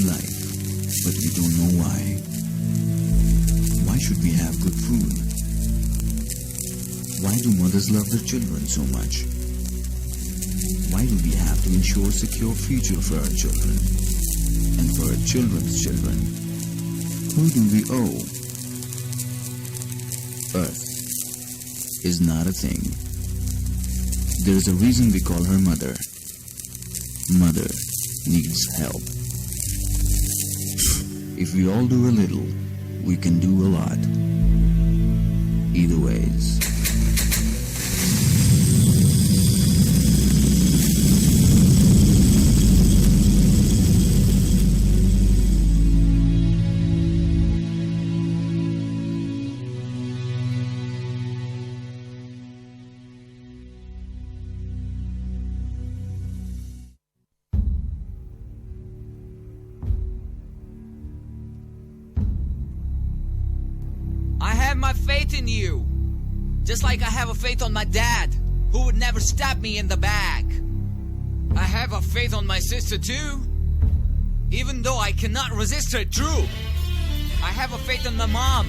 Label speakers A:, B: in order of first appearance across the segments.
A: life, but we don't know why. Why should we have good food? Why do mothers love their children so much? Why do we have to ensure secure future for our children and for our children's children? Who do we owe? Earth is not a thing. There is a reason we call her mother. Mother needs help. If we all do a little, we can do a lot. Either ways.
B: I have my faith in you, just like I have a faith on my dad, who would never stab me in the back. I have a faith on my sister too, even though I cannot resist her true. I have a faith on my mom,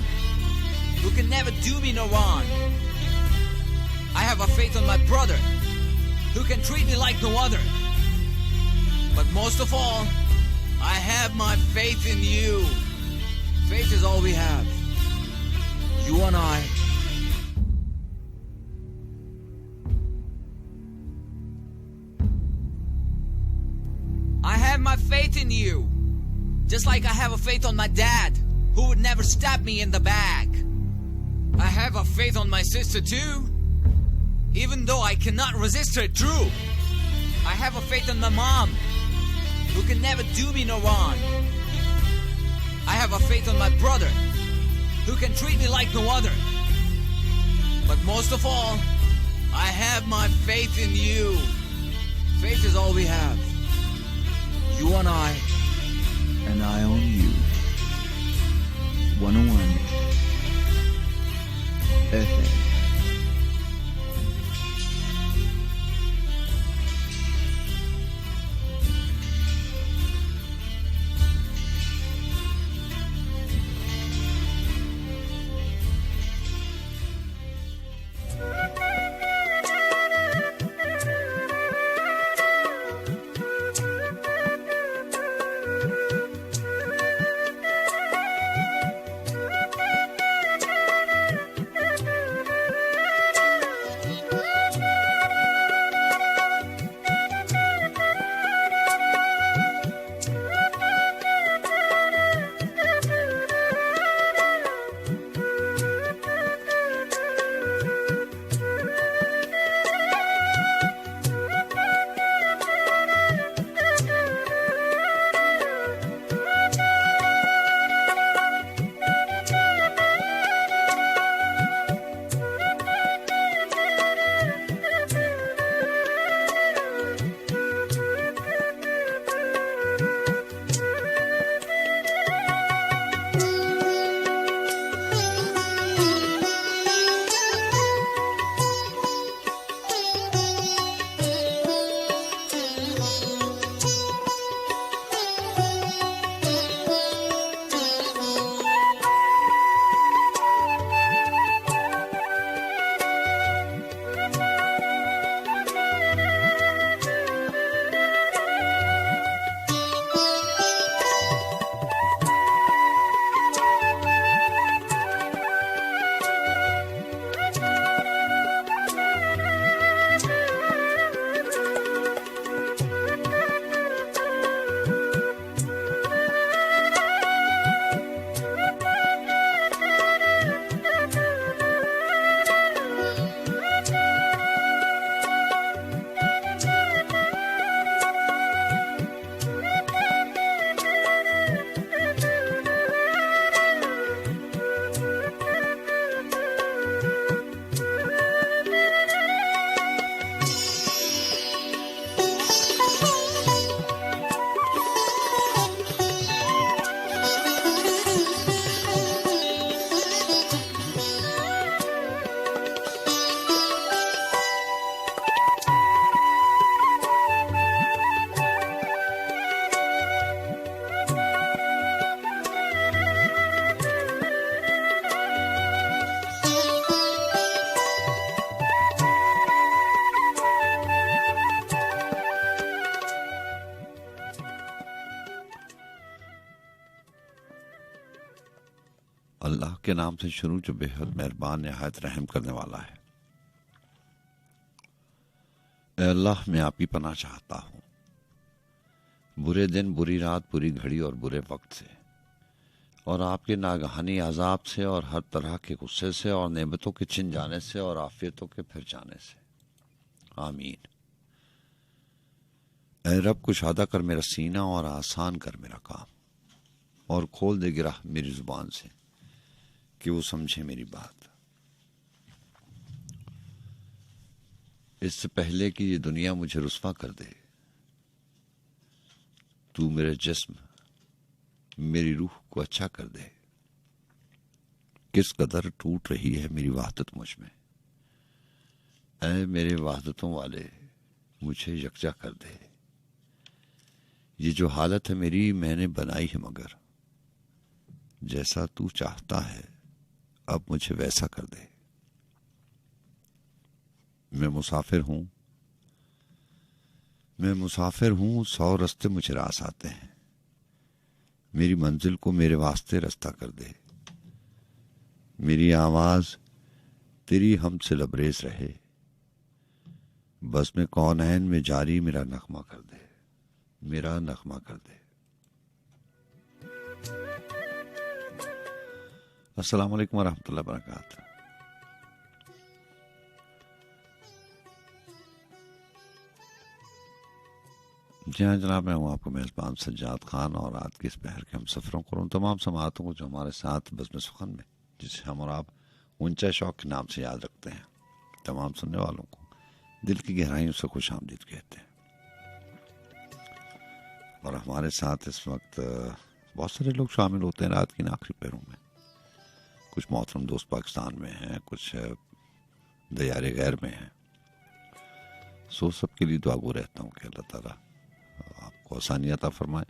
B: who can never do me no wrong. I have a faith on my brother, who can treat me like no other. But most of all, I have my faith in you. Faith is all we have. You and I. I have my faith in you, just like I have a faith on my dad, who would never stab me in the back. I have a faith on my sister too, even though I cannot resist her true. I have a faith on my mom, who can never do me no wrong. I have a faith on my brother, who can treat me like no other. But most of all, I have my faith in you. Faith is all we have. You and I
A: on you. 101 FM.
C: अल्लाह के नाम से शुरू जो बेहद मेहरबान निहायत रहम करने वाला है। ऐ अल्लाह, मैं आप ही पनाह चाहता हूँ बुरे दिन, बुरी रात, बुरी घड़ी और बुरे वक्त से, और आपके नागहानी अजाब से, और हर तरह के गुस्से से, और नेमतों के छिन जाने से, और आफियतों के फिर जाने से। आमीन। ऐ रब, कुशादा कर मेरा सीना और आसान कर मेरा काम, और खोल दे गिरा मेरी जुबान से कि वो समझे मेरी बात। इससे पहले कि ये दुनिया मुझे रुस्वा कर दे, तू मेरे जिस्म, मेरी रूह को अच्छा कर दे। किस कदर टूट रही है मेरी वाहदत मुझ में, ऐ मेरे वाहदतों वाले मुझे यकजा कर दे। ये जो हालत है मेरी मैंने बनाई है, मगर जैसा तू चाहता है अब मुझे वैसा कर दे। मैं मुसाफिर हूं, 100 रास्ते मुझे रास आते हैं। मेरी मंजिल को मेरे वास्ते रास्ता कर दे। मेरी आवाज तेरी हमसे लबरेज रहे। बस में कौनैन में जारी मेरा नगमा कर दे, मेरा नगमा कर दे। अस्सलाम वालेकुम वरहमतुल्लाहि वबरकातुहू। जी हाँ जनाब, मैं हूँ आपको मेज़बान सज्जाद खान, और आज के इस पहर के हम सफ़रों को उन तमाम समातों को जो हमारे साथ बज़्म सुखन में, जिसे हम और आप ऊंचा शौक के नाम से याद रखते हैं, तमाम सुनने वालों को दिल की गहराइयों से खुश आमदीद कहते हैं। और हमारे साथ इस वक्त बहुत सारे लोग शामिल होते हैं रात की आखिरी पहरों में। कुछ मोहतरम दोस्त पाकिस्तान में हैं, कुछ दयारे गैर में हैं। सो सबके लिए दुआ गो रहता हूँ कि अल्लाह ताला आपको आसानी अता फरमाए,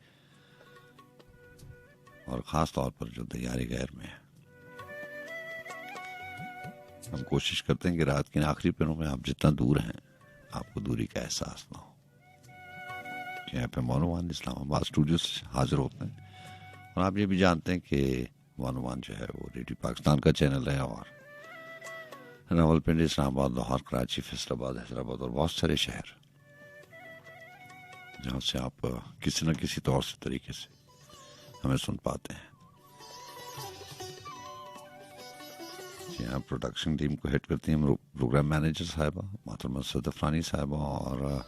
C: और ख़ास तौर पर जो दयारे गैर में है। हम कोशिश करते हैं कि रात के आखिरी पहरों में आप जितना दूर हैं आपको दूरी का एहसास ना हो। यहाँ पे मोनोवान इस्लामाबाद स्टूडियो से हाजिर होते हैं, और आप ये भी जानते हैं कि मोनोवान जो है वो रेडियो पाकिस्तान का चैनल है, और रावलपिंडी, इस्लामाबाद, लाहौर, कराची, फैसलाबाद, हैदराबाद और बहुत सारे शहर जहाँ से आप किसी न किसी तौर से तरीके से हमें सुन पाते हैं। यहाँ प्रोडक्शन टीम को हेड करती हैं प्रोग्राम मैनेजर साहिबा मोहतरमा सदफरानी साहिबा, और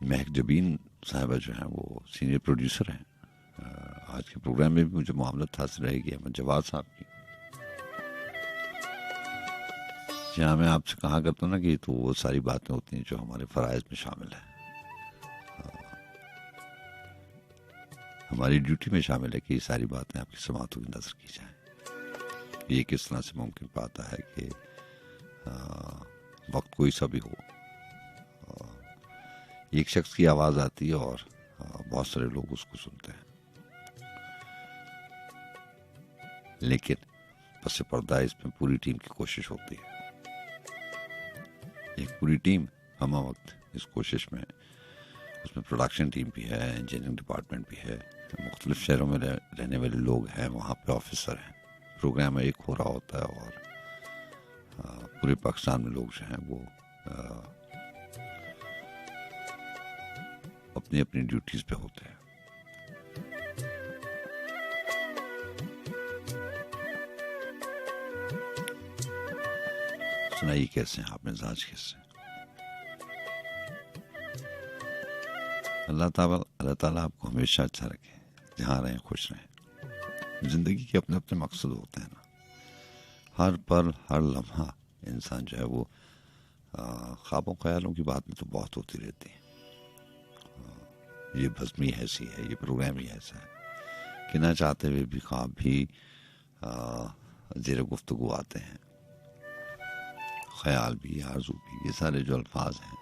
C: महक जबीन साहिबा जो हैं वो सीनियर प्रोड्यूसर हैं। आज के प्रोग्राम में भी मुझे मामलत हासिल रहेगी अहमद जवाद साहब की। जहाँ मैं आपसे कहा करता हूँ ना कि तो वो सारी बातें होती हैं जो हमारे फ़राइज़ में शामिल है, हमारी ड्यूटी में शामिल है कि ये सारी बातें आपकी समातों की नज़र की जाएं। ये किस तरह से मुमकिन पाता है कि वक्त कोई सा भी हो, एक शख्स की आवाज़ आती है और बहुत सारे लोग उसको सुनते हैं, लेकिन पस पर्दा इसमें पूरी टीम की कोशिश होती है। एक पूरी टीम हम वक्त इस कोशिश में, उसमें प्रोडक्शन टीम भी है, इंजीनियरिंग डिपार्टमेंट भी है, मुख्तलिफ शहरों में रहने वाले लोग हैं, वहाँ पे ऑफिसर हैं। प्रोग्राम एक हो रहा होता है और पूरे पाकिस्तान में लोग जो हैं वो अपनी अपनी ड्यूटीज़ पे होते हैं। सुनाइए कैसे हैं आप, मिजाज कैसे? अल्लाह ताला आपको हमेशा अच्छा रखे, जहाँ रहें खुश रहें। जिंदगी के अपने अपने मकसद होते हैं ना, हर पल हर लम्हा इंसान जो है वो ख्वाबों ख्यालों की बात में तो बहुत होती रहती है। ये बज़्म ही ऐसी है, ये प्रोग्राम ही ऐसा है कि ना चाहते हुए भी ख्वाब भी ज़ेर गुफ्तगू आते हैं, ख्याल भी, आरज़ू भी। ये सारे जो अल्फाज हैं,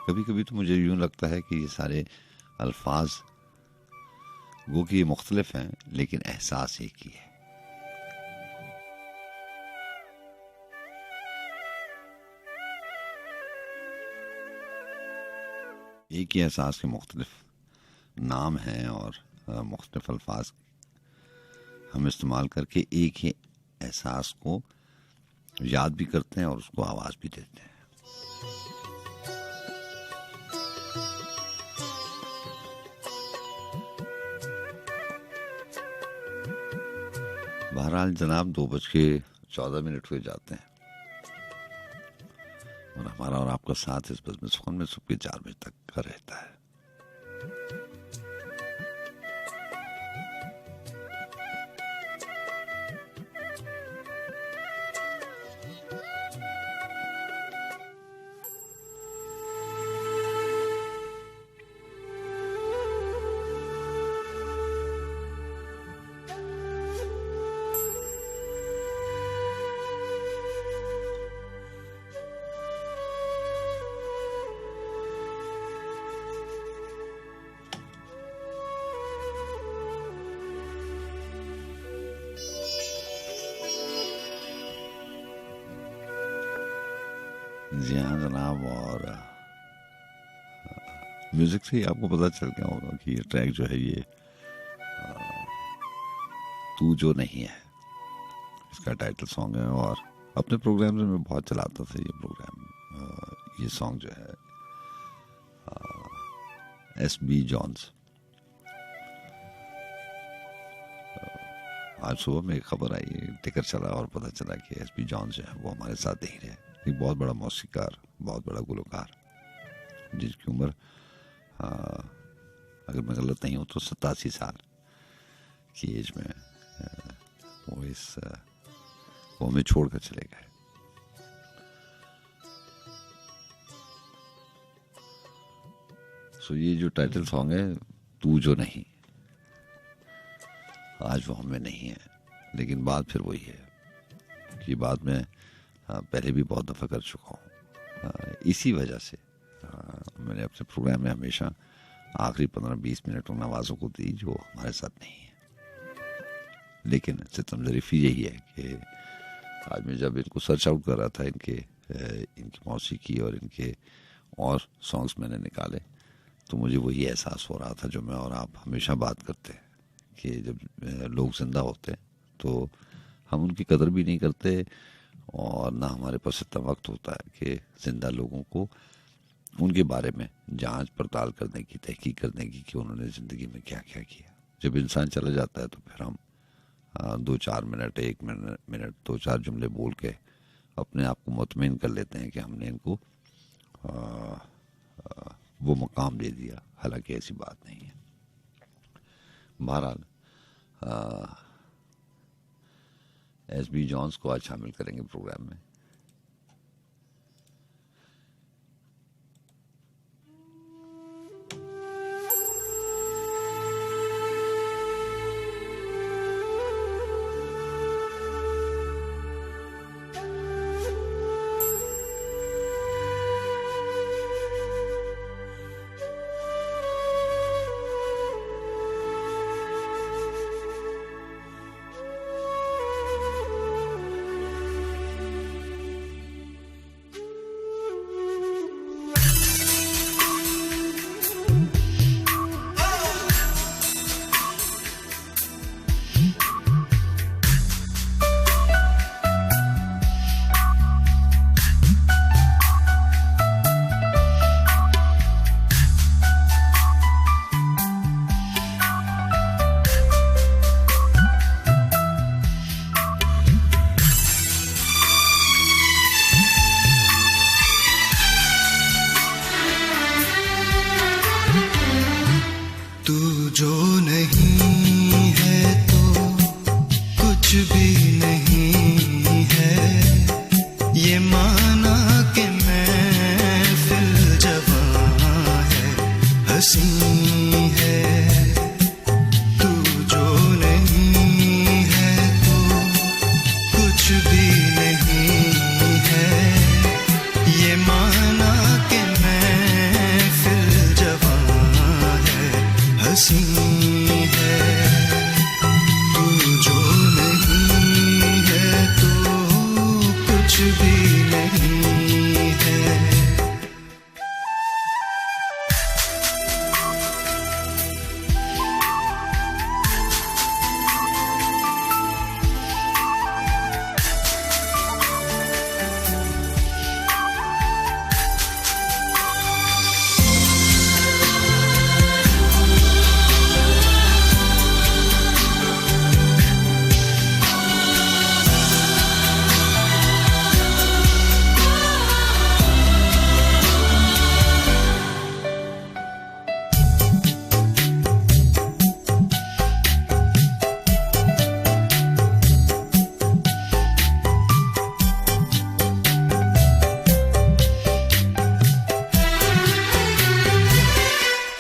C: कभी कभी तो मुझे यूं लगता है कि ये सारे अल्फाज वो कि ये मुख्तलिफ हैं लेकिन एहसास एक ही है। एक ही एहसास के मुख्तलिफ नाम हैं और मुख्तलिफ अल्फाज हम इस्तेमाल करके एक ही एहसास को याद भी करते हैं और उसको आवाज़ भी देते हैं। बहरहाल जनाब 2:14 हुए जाते हैं और हमारा और आपका साथ इस बज़्म सुखन में सुबह के 4 बजे तक का रहता है। जी हाँ जनाब, और म्यूजिक से ही आपको पता चल गया होगा कि ये ट्रैक जो है ये तू जो नहीं है इसका टाइटल सॉन्ग है। और अपने प्रोग्राम में मैं बहुत चलाता था ये प्रोग्राम, ये सॉन्ग जो है S.B. जॉन्स। आज सुबह में एक खबर आई, टिकर चला और पता चला कि S.B. जॉन्स जो है वो हमारे साथ नहीं रहे। एक बहुत बड़ा मौसीकार, बहुत बड़ा गुलकार, जिसकी उम्र अगर मैं गलत नहीं हूँ तो 87 साल की एज में वो इस वो हमें छोड़कर चले गए। सो ये जो टाइटल सॉन्ग है तू जो नहीं, आज वो हमें नहीं है, लेकिन बात फिर वही है कि बात में पहले भी बहुत दफ़ा कर चुका हूँ। इसी वजह से मैंने अपने प्रोग्राम में हमेशा आखिरी 15-20 मिनट उन आवाज़ों को दी जो हमारे साथ नहीं है। लेकिन सितम ज़रीफ़ी यही है कि आज मैं जब इनको सर्च आउट कर रहा था, इनकी मौसीकी और इनके और सॉन्ग्स मैंने निकाले, तो मुझे वही एहसास हो रहा था जो मैं और आप हमेशा बात करते हैं कि जब लोग ज़िंदा होते हैं तो हम उनकी कदर भी नहीं करते और ना हमारे पास इतना वक्त होता है कि ज़िंदा लोगों को उनके बारे में जांच पड़ताल करने की, तहकीक करने की कि उन्होंने ज़िंदगी में क्या क्या किया। जब इंसान चला जाता है तो फिर हम 2-4 मिनट, 1 मिनट 2-4 जुमले बोल के अपने आप को मुतमईन कर लेते हैं कि हमने इनको वो मकाम दे दिया, हालांकि ऐसी बात नहीं है। बहरहाल S.B. जॉन्स को आज शामिल करेंगे प्रोग्राम में।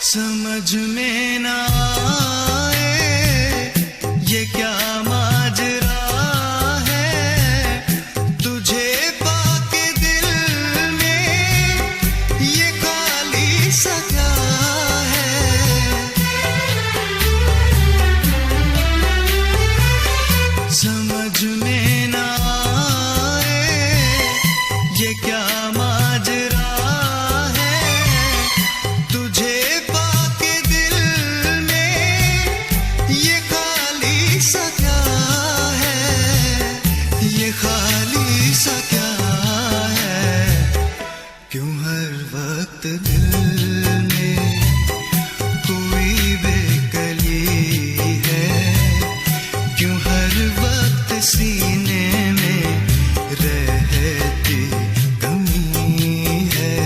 D: समझ में ना आए ये क्या माजरा है, तुझे पाके दिल में ये खाली सा क्या है। समझ में ना आए ये क्या माजरा है, तुझे पाके दिल में ये खाली सा क्या है, ये खाली सा क्या है। क्यों हर वक्त दिल में कोई बेकली है, क्यों हर वक्त सीने में रहती कमी है।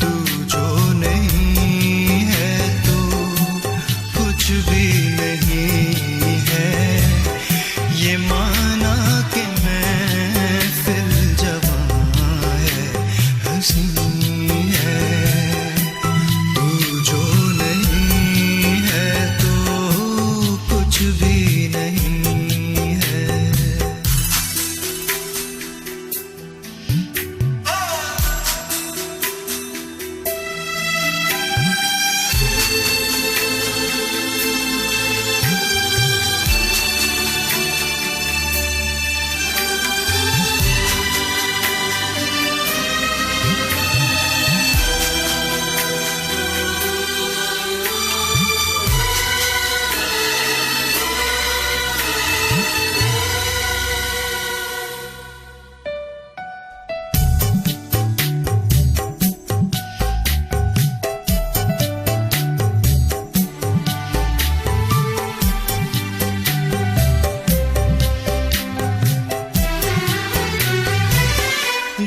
D: तू जो नहीं है तो कुछ भी नहीं है, ये माना कि महफिल जवां है, हंसी है। तू जो नहीं है तो कुछ भी नहीं है।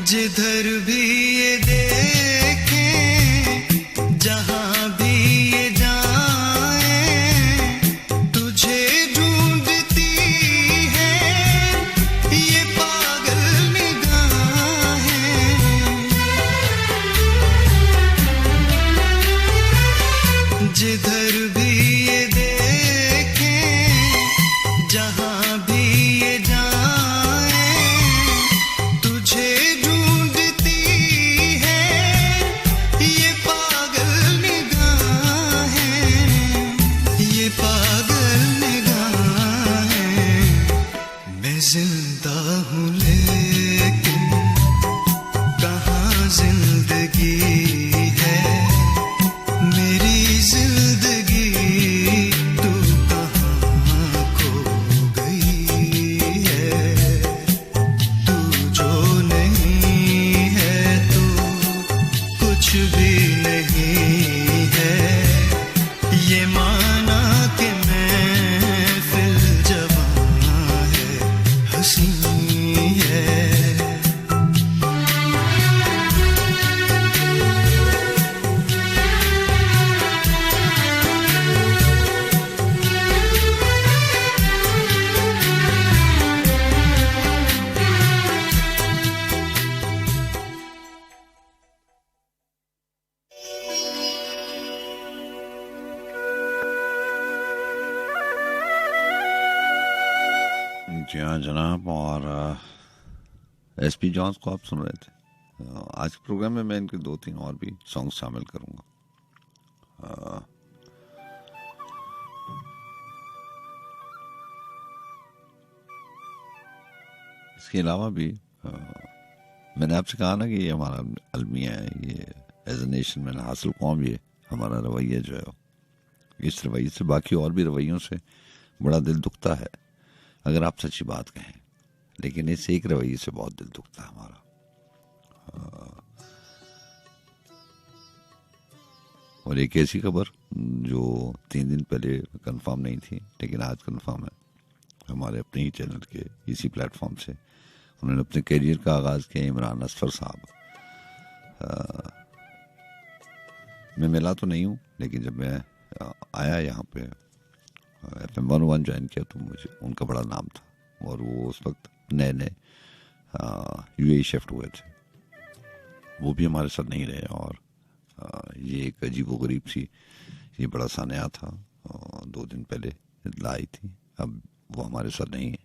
D: जिधर भी ये देखें, जहां भी ये जाएं, तुझे ढूंढती है ये पागल निगाहें। जिधर भी ये देखें, जहां भी ये जाएं, तुझे ढूंढती है ये पागल निगाहें, ये पागल निगाहें। मैं जिंदा हूँ लेकिन कहाँ जिंदगी है, मेरी जिंदगी तू कहाँ खो गई है। तू जो नहीं है तो कुछ भी नहीं है, ये माना कि महफिल जवां है, हंसी है।
C: जी हाँ जनाब, और एसपी जॉन्स को आप सुन रहे थे। आज के प्रोग्राम में मैं इनके 2-3 और भी सॉन्ग शामिल करूंगा। इसके अलावा भी मैंने आपसे कहा ना कि ये हमारा अलमिया है, ये एज ए नेशन मैंने हासिल कौम, ये हमारा रवैया जो है इस रवैये से बाकी और भी रवैयों से बड़ा दिल दुखता है अगर आप सच्ची बात कहें, लेकिन इस एक रवैये से बहुत दिल दुखता है हमारा। और एक ऐसी खबर जो 3 दिन पहले कंफर्म नहीं थी लेकिन आज कंफर्म है, हमारे अपने ही चैनल के इसी प्लेटफॉर्म से उन्होंने अपने करियर का आगाज़ किया। इमरान असफर साहब, मैं मिला तो नहीं हूँ, लेकिन जब मैं आया यहाँ पे FM 101 ज्वाइन किया तो मुझे उनका बड़ा नाम था, और वो उस वक्त नए नए UAE शिफ्ट हुए थे। वो भी हमारे साथ नहीं रहे और ये एक अजीबोगरीब सी, ये बड़ा सा नया था, 2 दिन पहले इत्तला आई थी, अब वो हमारे साथ नहीं है।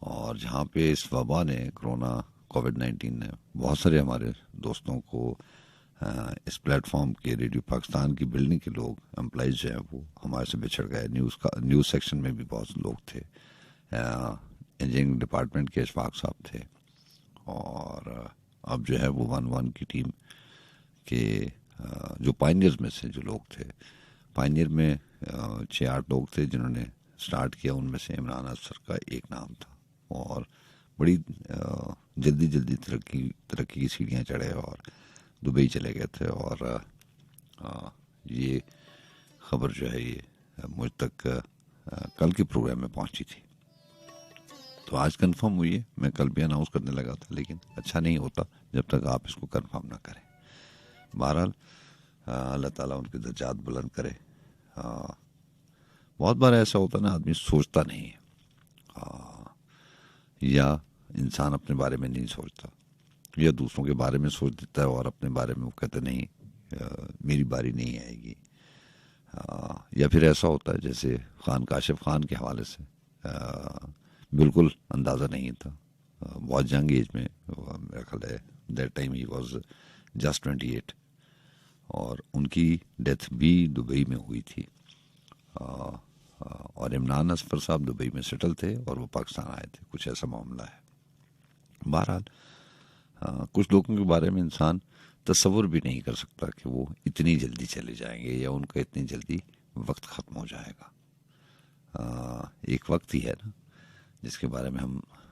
C: और जहाँ पे इस वबा ने, कोरोना कोविड-19 ने बहुत सारे हमारे दोस्तों को, इस प्लेटफॉर्म के रेडियो पाकिस्तान की बिल्डिंग के लोग, एम्प्लॉइज जो हैं वो हमारे से बिछड़ गए। न्यूज़ सेक्शन में भी बहुत लोग थे, इंजीनियरिंग डिपार्टमेंट के अशफाक साहब थे, और अब जो है वो 1-1 की टीम के जो पायनियर्स में से जो लोग थे, पायनियर में 6-8 लोग थे जिन्होंने स्टार्ट किया, उनमें से इमरान असफर का एक नाम था। और बड़ी जल्दी तरक्की की सीढ़ियाँ चढ़े और दुबई चले गए थे। और ये खबर जो है ये मुझ तक कल के प्रोग्राम में पहुंची थी, तो आज कंफर्म हुई है। मैं कल भी अनाउंस करने लगा था, लेकिन अच्छा नहीं होता जब तक आप इसको कंफर्म ना करें। बहरहाल अल्लाह ताला उनके दर्जात बुलंद करे। बहुत बार ऐसा होता है ना, आदमी सोचता नहीं है, या इंसान अपने बारे में नहीं सोचता, या दूसरों के बारे में सोच देता है और अपने बारे में वो कहते नहीं मेरी बारी नहीं आएगी। या फिर ऐसा होता है जैसे खान काशिफ खान के हवाले से, बिल्कुल अंदाज़ा नहीं था, बहुत यंग एज में, मेरा ख्याल है that time he was just 28, और उनकी डेथ भी दुबई में हुई थी। और इमरान असफर साहब दुबई में सेटल थे और वो पाकिस्तान आए थे, कुछ ऐसा मामला है। बहरहाल कुछ लोगों के बारे में इंसान तस्वुर भी नहीं कर सकता कि वो इतनी जल्दी चले जाएंगे या उनका इतनी जल्दी वक्त ख़त्म हो जाएगा। एक वक्त ही है ना जिसके बारे में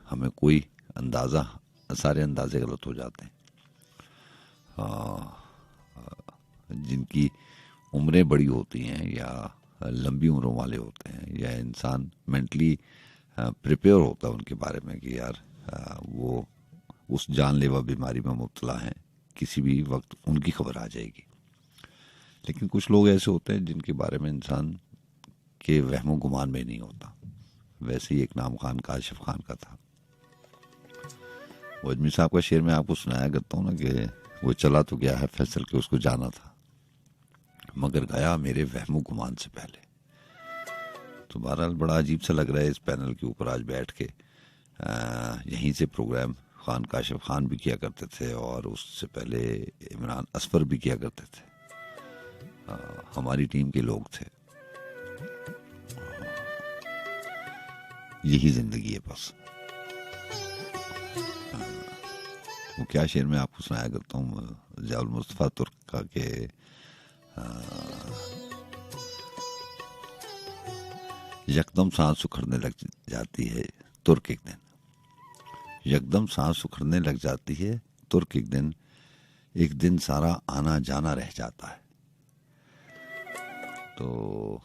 C: हमें कोई अंदाज़ा, सारे अंदाजे गलत हो जाते हैं। जिनकी उम्रें बड़ी होती हैं या लंबी उम्रों वाले होते हैं, या इंसान मेंटली प्रिपेयर होता है उनके बारे में कि यार वो उस जानलेवा बीमारी में मुब्तला हैं, किसी भी वक्त उनकी खबर आ जाएगी। लेकिन कुछ लोग ऐसे होते हैं जिनके बारे में इंसान के वहमो गुमान में नहीं होता। वैसे ही एक नाम खान काशिफ खान का था। वो अजमी साहब का शेर मैं आपको सुनाया करता हूँ ना कि वो चला तो गया है फैसल के उसको जाना था, मगर गया मेरे वहमो गुमान से पहले। तो बहरहाल बड़ा अजीब सा लग रहा है इस पैनल के ऊपर आज बैठ के। यहीं से प्रोग्राम खान काशिफ खान भी किया करते थे और उससे पहले इमरान असफर भी किया करते थे, हमारी टीम के लोग थे। यही जिंदगी है बस। वो क्या शेर मैं आपको सुनाया करता हूँ ज़ियाउल मुस्तफ़ा तुर्क का के यकदम सांस उखड़ने लग जाती है तुर्क एक दिन, यकदम सांस उखड़ने लग जाती है तुर्क एक दिन सारा आना जाना रह जाता है। तो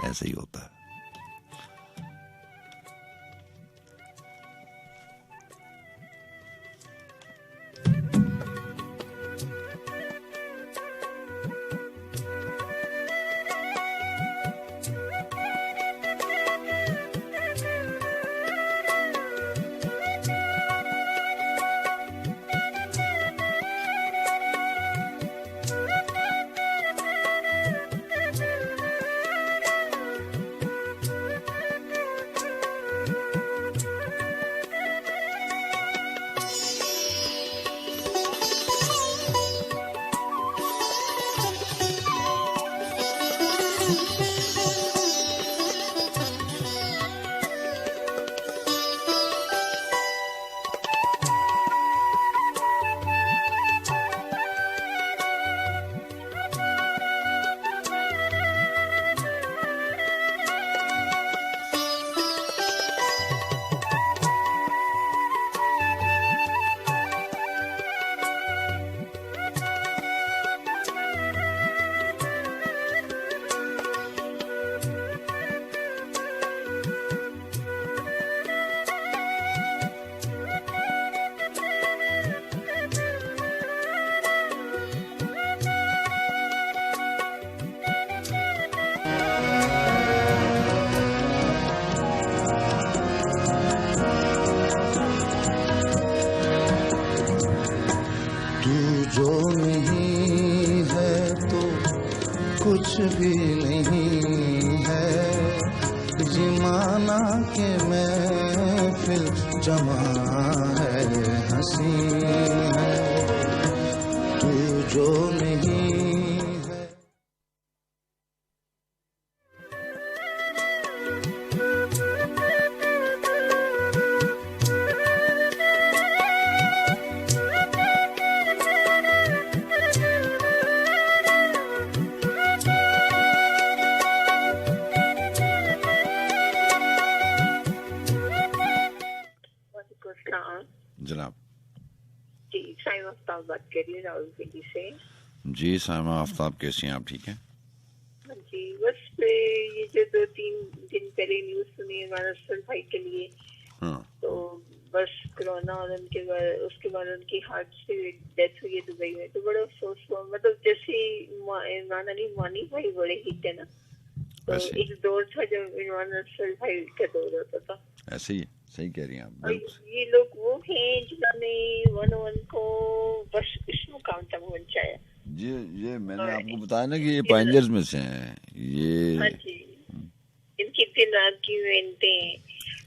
C: ऐसे ही होता है।
E: तू जो नहीं है तो कुछ भी नहीं है, ये माना के महफिल जमा है, हंसी है तू जो नहीं है।
C: जनाब
F: जी, साइम आफ्ताब बात कर रही हूँ रावलपिंडी से।
C: जी साइमा आफ्ताब, कैसी हैं आप? ठीक हैं?
F: हाँ जी, बस ये जो 2-3 दिन पहले न्यूज सुनी हमारा सर भाई के लिए,
C: हाँ
F: तो बस कोरोना और उसके बाद उनकी हार्ट से डेथ हुई है दुबई में, तो बड़ा अफसोस हुआ। मतलब जैसे इमरान अली मानी भाई बड़े हिट है ना, तो
C: ऐसे
F: एक दौर था जब इमरान अफसर भाई का दौर होता था।
C: ऐसे ही सही कह रही हैं आप,
F: और
C: बिल्कुल।
F: ये लोग वो हैं जिन्होंने 101 को बस इस मुकाम तक पहुंचाया।
C: ये मैंने आपको बताया ना कि ये पायनियर्स में से हैं ये।
F: हाँ जी, इनकी इतनी रात की मेहनतें हैं,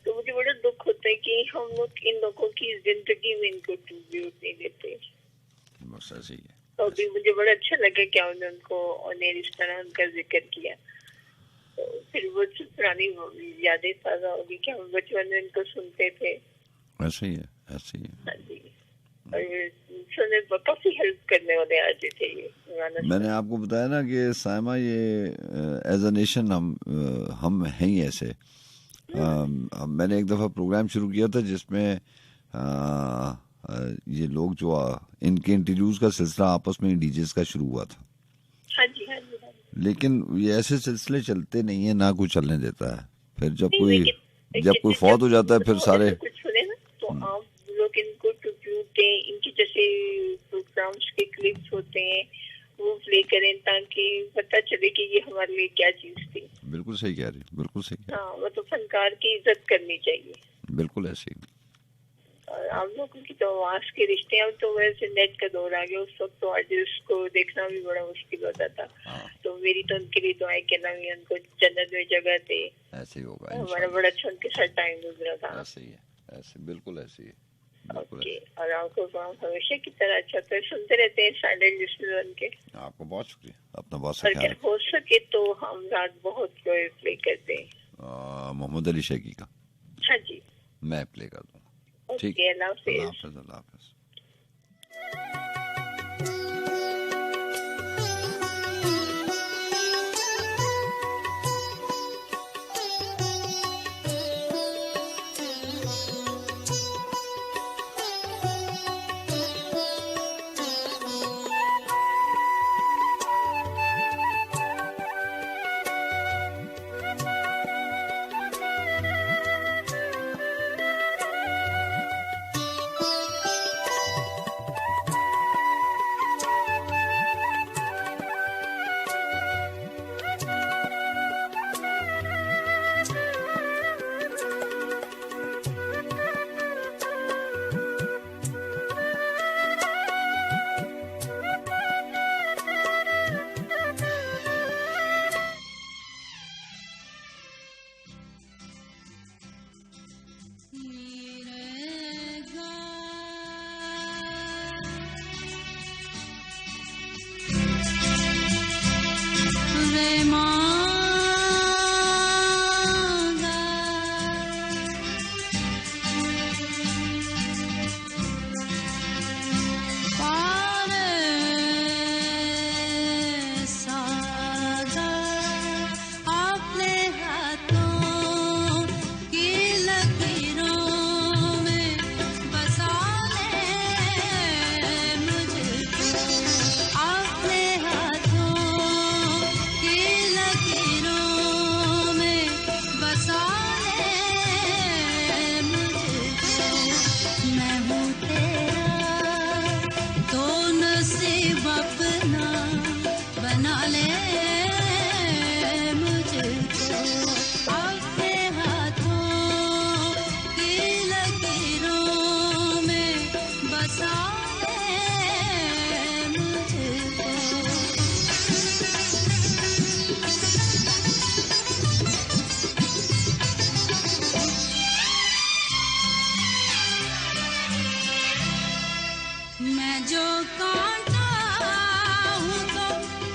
F: तो मुझे बड़ा दुख होता है कि हम लोग इन लोगों की जिंदगी में इनको ट्रिब्यूट नहीं देते।
C: बस ऐसे ही है।
F: तो अभी मुझे बड़ा अच्छा लगा कि आपने उनको ऑनर इस तरह उनका जिक्र किया, तो फिर वो पुरानी यादें ताजा होगी कि हम बचपन में इनको सुनते थे।
C: ऐसे ही है, ऐसे ही है।
F: हाँ जी, और सुनने पर काफी हेल्प करने वाले आते थे ये।
C: मैंने आपको बताया ना कि साइमा ये एज अ नेशन हम हैं ही ऐसे। मैंने एक दफ़ा प्रोग्राम शुरू किया था जिसमें ये लोग जो इनके इंटरव्यूज का सिलसिला आपस में डीजेस का शुरू हुआ था।
F: हाँ जी, हाँ जी, हाँ जी।
C: लेकिन ये ऐसे सिलसिले चलते नहीं है, ना कोई चलने देता है। फिर जब
F: नहीं,
C: कोई फौत हो जाता है फिर सारे
F: कुछ सुने ना, तो आप लोग इनको ट्रिब्यूट दें, इनके जैसे प्रोग्राम्स के क्लिप्स होते हैं वो प्ले करें ताकि पता चले कि ये हमारे लिए क्या चीज थी।
C: बिल्कुल सही कह रही, बिल्कुल सही कह
F: हाँ, वो तो फनकार की इज्जत करनी चाहिए।
C: रही, बिल्कुल ऐसे ही।
F: और आप लोगों की तो आवाज के रिश्ते, अब तो वैसे नेट का दौर आ गया, उस वक्त तो आर्टिस्ट को देखना भी बड़ा मुश्किल होता था। तो मेरी तो उनके लिए दुआएं करना भी, उनको जन्नत में जगह दे।
C: ऐसे ही होगा
F: हमारा
C: इंशाल्लाह।
F: बड़ा अच्छा उनके साथ टाइम गुजरा था।
C: ऐसे ही है, ऐसे बिल्कुल ऐसे ही है, बिल्कुल
F: ओके,
C: ऐसे।
F: और आपको काम हमेशा की तरह अच्छा तो सुनते रहते हैं साइलेंट लिसनर बन के।
C: आपको बहुत शुक्रिया, अपना बहुत सा
F: और
C: ख्याल
F: अगर हो सके तो हम रात बहुत प्ले करते हैं।
C: रखें। मोहम्मद अली शेखी का
F: हाँ जी,
C: मैं प्ले कर दूंगा। ठीक,
F: ओके, अल्लाह
C: अल्लाह
F: हाफिज।
C: हाफिज, अल्लाह हाफिज।
G: मैं जो कांटा हूँ तो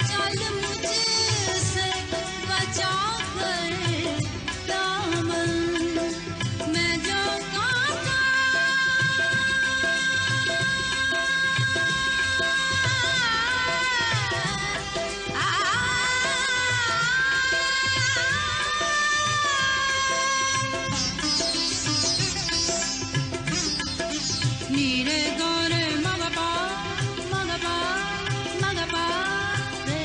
G: चल मुझसे बचा कर दामन, मैं जो कांटा नीरे गोरे मगपा मगपा मगपा रे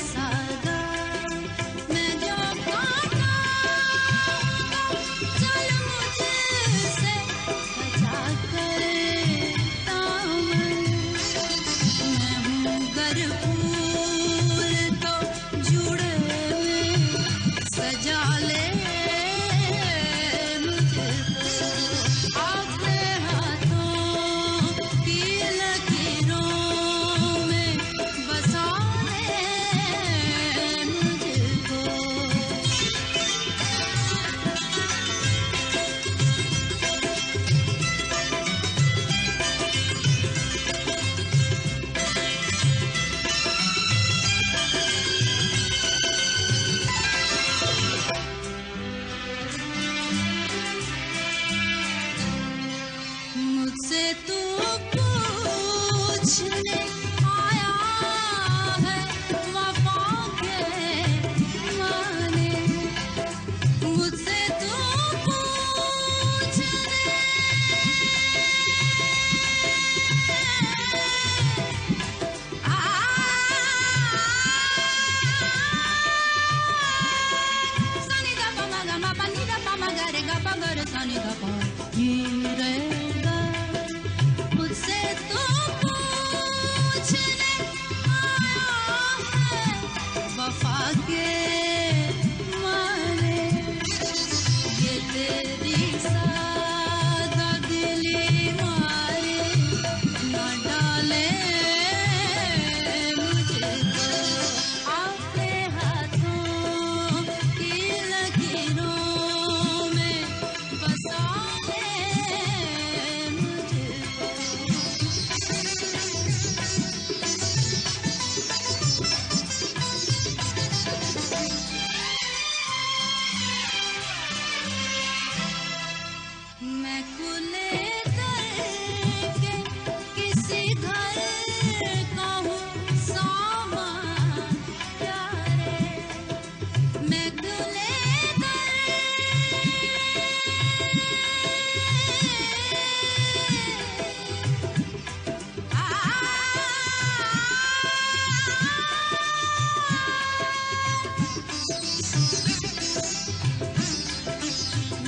G: सादा, मैं जो कांटा चल मुझसे बचा कर दामन, मैं हूँ गर फूल तो जुड़े में सजा ले मुझको अपने हाथों की लकीरों में बसा ले मुझको। मुझसे तू पूछने आया है वफा के माने, मुझसे तू पूछने सनी दा पा गा मा पा नी दा पा मा गा रे गा पा गा रे सनी दा पा नी रे गा, मुझसे तू पूछने आया है वफा के माने, ये तेरी सादा दिली मारे न डाले मुझको अपने हाथों की लकीरों में बसा ले मुझको। मैं खुले करके किसी घर का हूँ सामान प्यारे, मैं खुले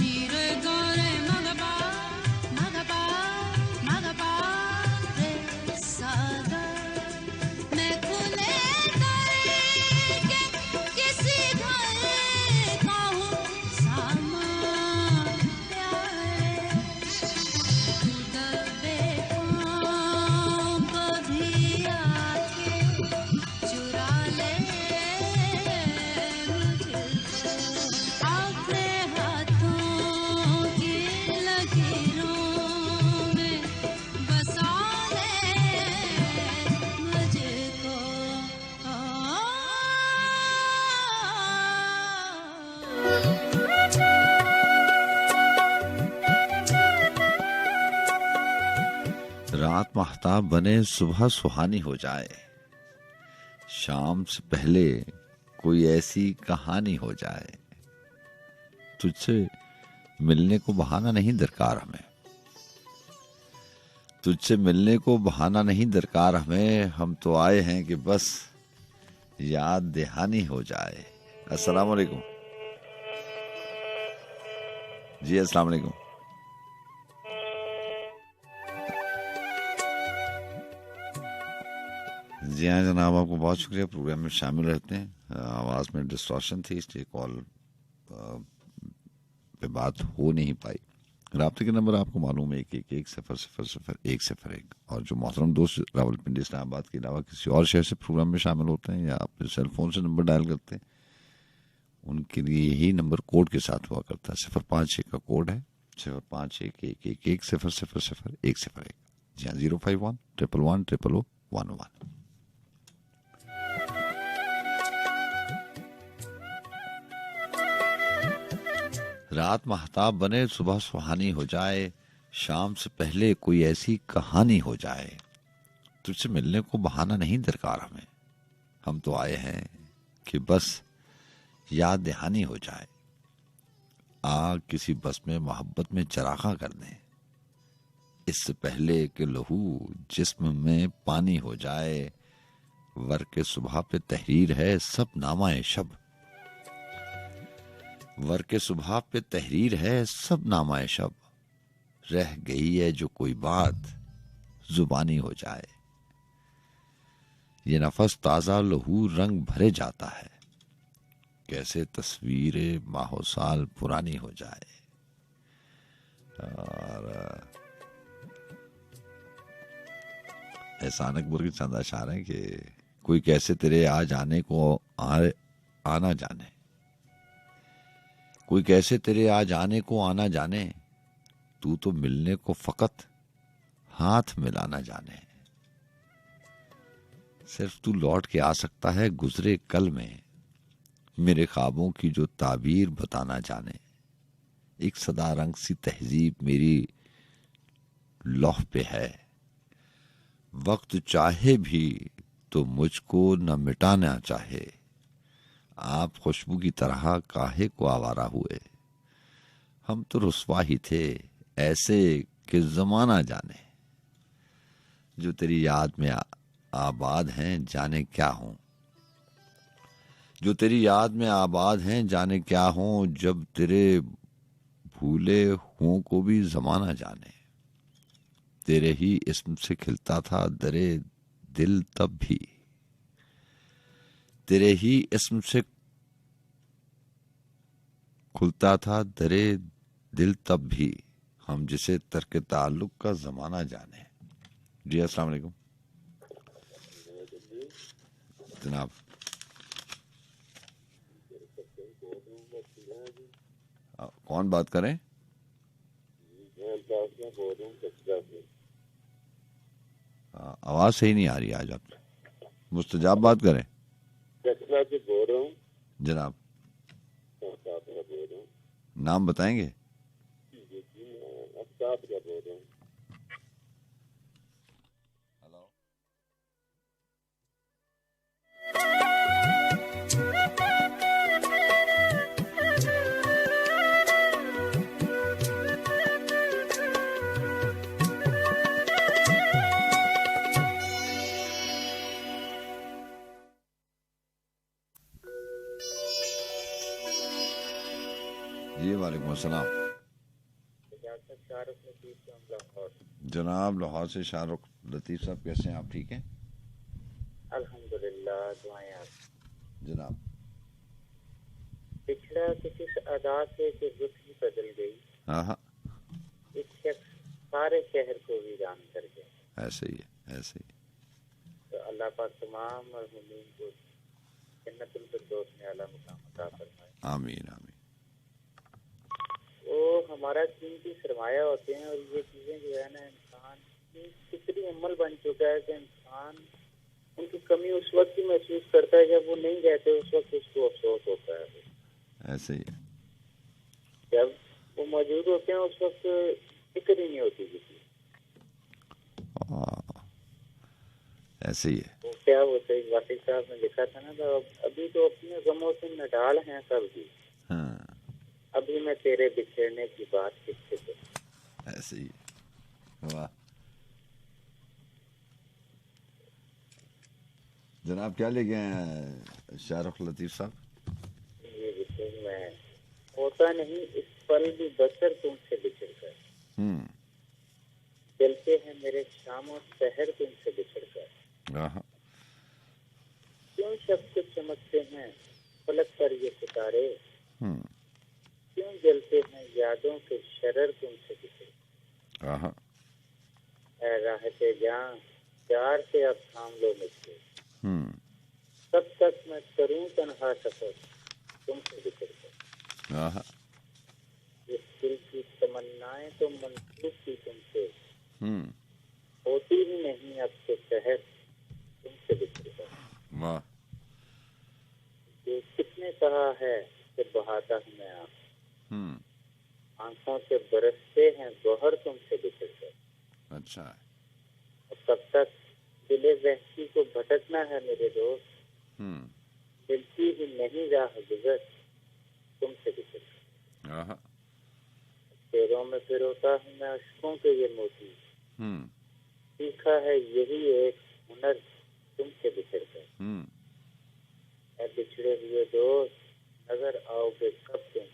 G: नीरे गोरे मगपा मगपा मगपा रे सादा, मैं खुले करके किसी घर का हूँ सामान प्यारे, तू दबे पाँव कभी आके चुरा ले मुझको अपने हाथों की लकीरों में बसा ले मुझको।
C: रात महताब बने सुबह सुहानी हो जाए, शाम से पहले कोई ऐसी कहानी हो जाए, तुझसे मिलने को बहाना नहीं दरकार हमें, तुझसे मिलने को बहाना नहीं दरकार हमें, हम तो आए हैं कि बस याद दहानी हो जाए। अस्सलाम वालेकुम जी, अस्सलाम वालेकुम। जी हाँ जनाब, आपको बहुत शुक्रिया, प्रोग्राम में शामिल रहते हैं। आवाज़ में डिस्टॉर्शन थी इसलिए कॉल पे बात हो नहीं पाई। राब्ते के नंबर आपको मालूम है 1110000101, और जो मोहतरम दोस्त रावलपिंडी इस्लामाबाद के अलावा किसी और शहर से प्रोग्राम में शामिल होते हैं या अपने सेल फोन से नंबर डायल करते हैं, उनके लिए यही नंबर कोड के साथ हुआ करता है। 051 का कोड है, 0511110000101। जी हाँ, 051-111-00011। रात महताब बने, सुबह सुहानी हो जाए, शाम से पहले कोई ऐसी कहानी हो जाए। तुझसे मिलने को बहाना नहीं दरकार हमें, हम तो आए हैं कि बस याद दहानी हो जाए। आग किसी बस में मोहब्बत में चरागा कर दें, इससे पहले कि लहू जिस्म में पानी हो जाए। वर के सुबह पे तहरीर है सब नामाए शब, वर के सुबह पे तहरीर है सब नामाए शब। रह गई है जो कोई बात जुबानी हो जाए। ये नफस ताजा लहू रंग भरे जाता है, कैसे तस्वीरें माहो साल पुरानी हो जाए। और एहसान अकबर के चंद अशार हैं कि कोई कैसे तेरे आ जाने को आना जाने, कोई कैसे तेरे आ जाने को आना जाने। तू तो मिलने को फकत हाथ मिलाना जाने। सिर्फ तू लौट के आ सकता है गुजरे कल में, मेरे ख्वाबों की जो ताबीर बताना जाने। एक सदा रंग सी तहजीब मेरी लौह पे है, वक्त चाहे भी तो मुझको न मिटाना चाहे। आप खुशबू की तरह काहे को आवारा हुए, हम तो रुस्वा ही थे ऐसे कि जमाना जाने। जो तेरी याद में आबाद हैं जाने क्या हों, जो तेरी याद में आबाद हैं जाने क्या हों। जब तेरे भूले हुओं को भी जमाना जाने। तेरे ही इस्म से खिलता था दरे दिल तब भी, तेरे ही इस्म से खुलता था दरे दिल तब भी। हम जिसे तर्क ताल्लुक का जमाना जाने। जी अस्सलाम वालेकुम जनाब। कौन बात करें? आवाज सही नहीं आ रही आज आप। मुस्तजाब बात करें जनाब। नाम बताएंगे? हेलो, जी वालेकुम अस्सलाम जनाब। लाहौर से शाहरुख लतीफ साहब, कैसे हैं आप? ठीक हैं
H: अल्हम्दुलिल्लाह, दुआएं आप।
C: जनाब।
H: पिछड़ा किसी अदा से कि रुत ही बदल गई,
C: हाँ हाँ,
H: एक शख्स सारे शहर को वीरान कर गया।
C: ऐसे ही है, ऐसे ही।
H: तो अल्लाह पाक तमाम मरहूमीन को जन्नतुल फिरदौस में आला मुकाम अता फरमाए।
C: आमीन आमीन।
H: वो हमारा कीमती सरमाया होते हैं, और ये चीजें जो है ना, इंसान की फिक्री अमल बन चुका है कि इंसान उनकी कमी उस वक्त ही महसूस करता है जब वो नहीं रहते, उस वक्त उसको अफसोस होता है।
C: ऐसे ही है।
H: जब वो मौजूद होते हैं उस वक्त फिक्र ही नहीं होती किसी।
C: ऐसे ही है।
H: वो क्या होता है, वासिफ साहब ने लिखा था ना, तो अभी तो अपने गमों से नडाल हैं सब भी,
C: हाँ,
H: अभी मैं तेरे बिछड़ने की बात किससे करूं।
C: ऐसे ही है। वाह जनाब, क्या ले गए हैं शाहरुख लतीफ साहब?
H: ये बिल्कुल मैं होता नहीं इस पल भी बसर तुमसे बिछड़ कर, चलते हैं मेरे शाम और शहर तुमसे बिछड़ कर। क्यों शब्द चमकते हैं फलक पर ये सितारे, क्यों जलते हैं यादों के शरर तुमसे बिछड़। राहते जां प्यार से अब थाम लो मुझसे, कब तक मैं करूं तन्हा सफर तुमसे बिछड़ कर। इस दिल की तमन्नाएं तो मंसूब थी तुमसे, होती ही नहीं अब तो शहर तुमसे बिछड़ कर।
C: वाह।
H: ये किसने कहा है कि बहाता हूँ मैं आप, आंखों से बरसते हैं गौहर तुमसे बिछड़ कर।
C: अच्छा है।
H: और कब तक दिले वहशी को भटकना है मेरे दोस्त, मिलती ही नहीं राह गुजर तुमसे बिछड़ कर।
C: आहा।
H: पैरों में पिरोता हूँ मैं अश्कों के ये मोती, सीखा है यही एक हुनर तुमसे बिछड़ कर। ऐ बिछड़े हुए दोस्त नजर आओगे कब तुम,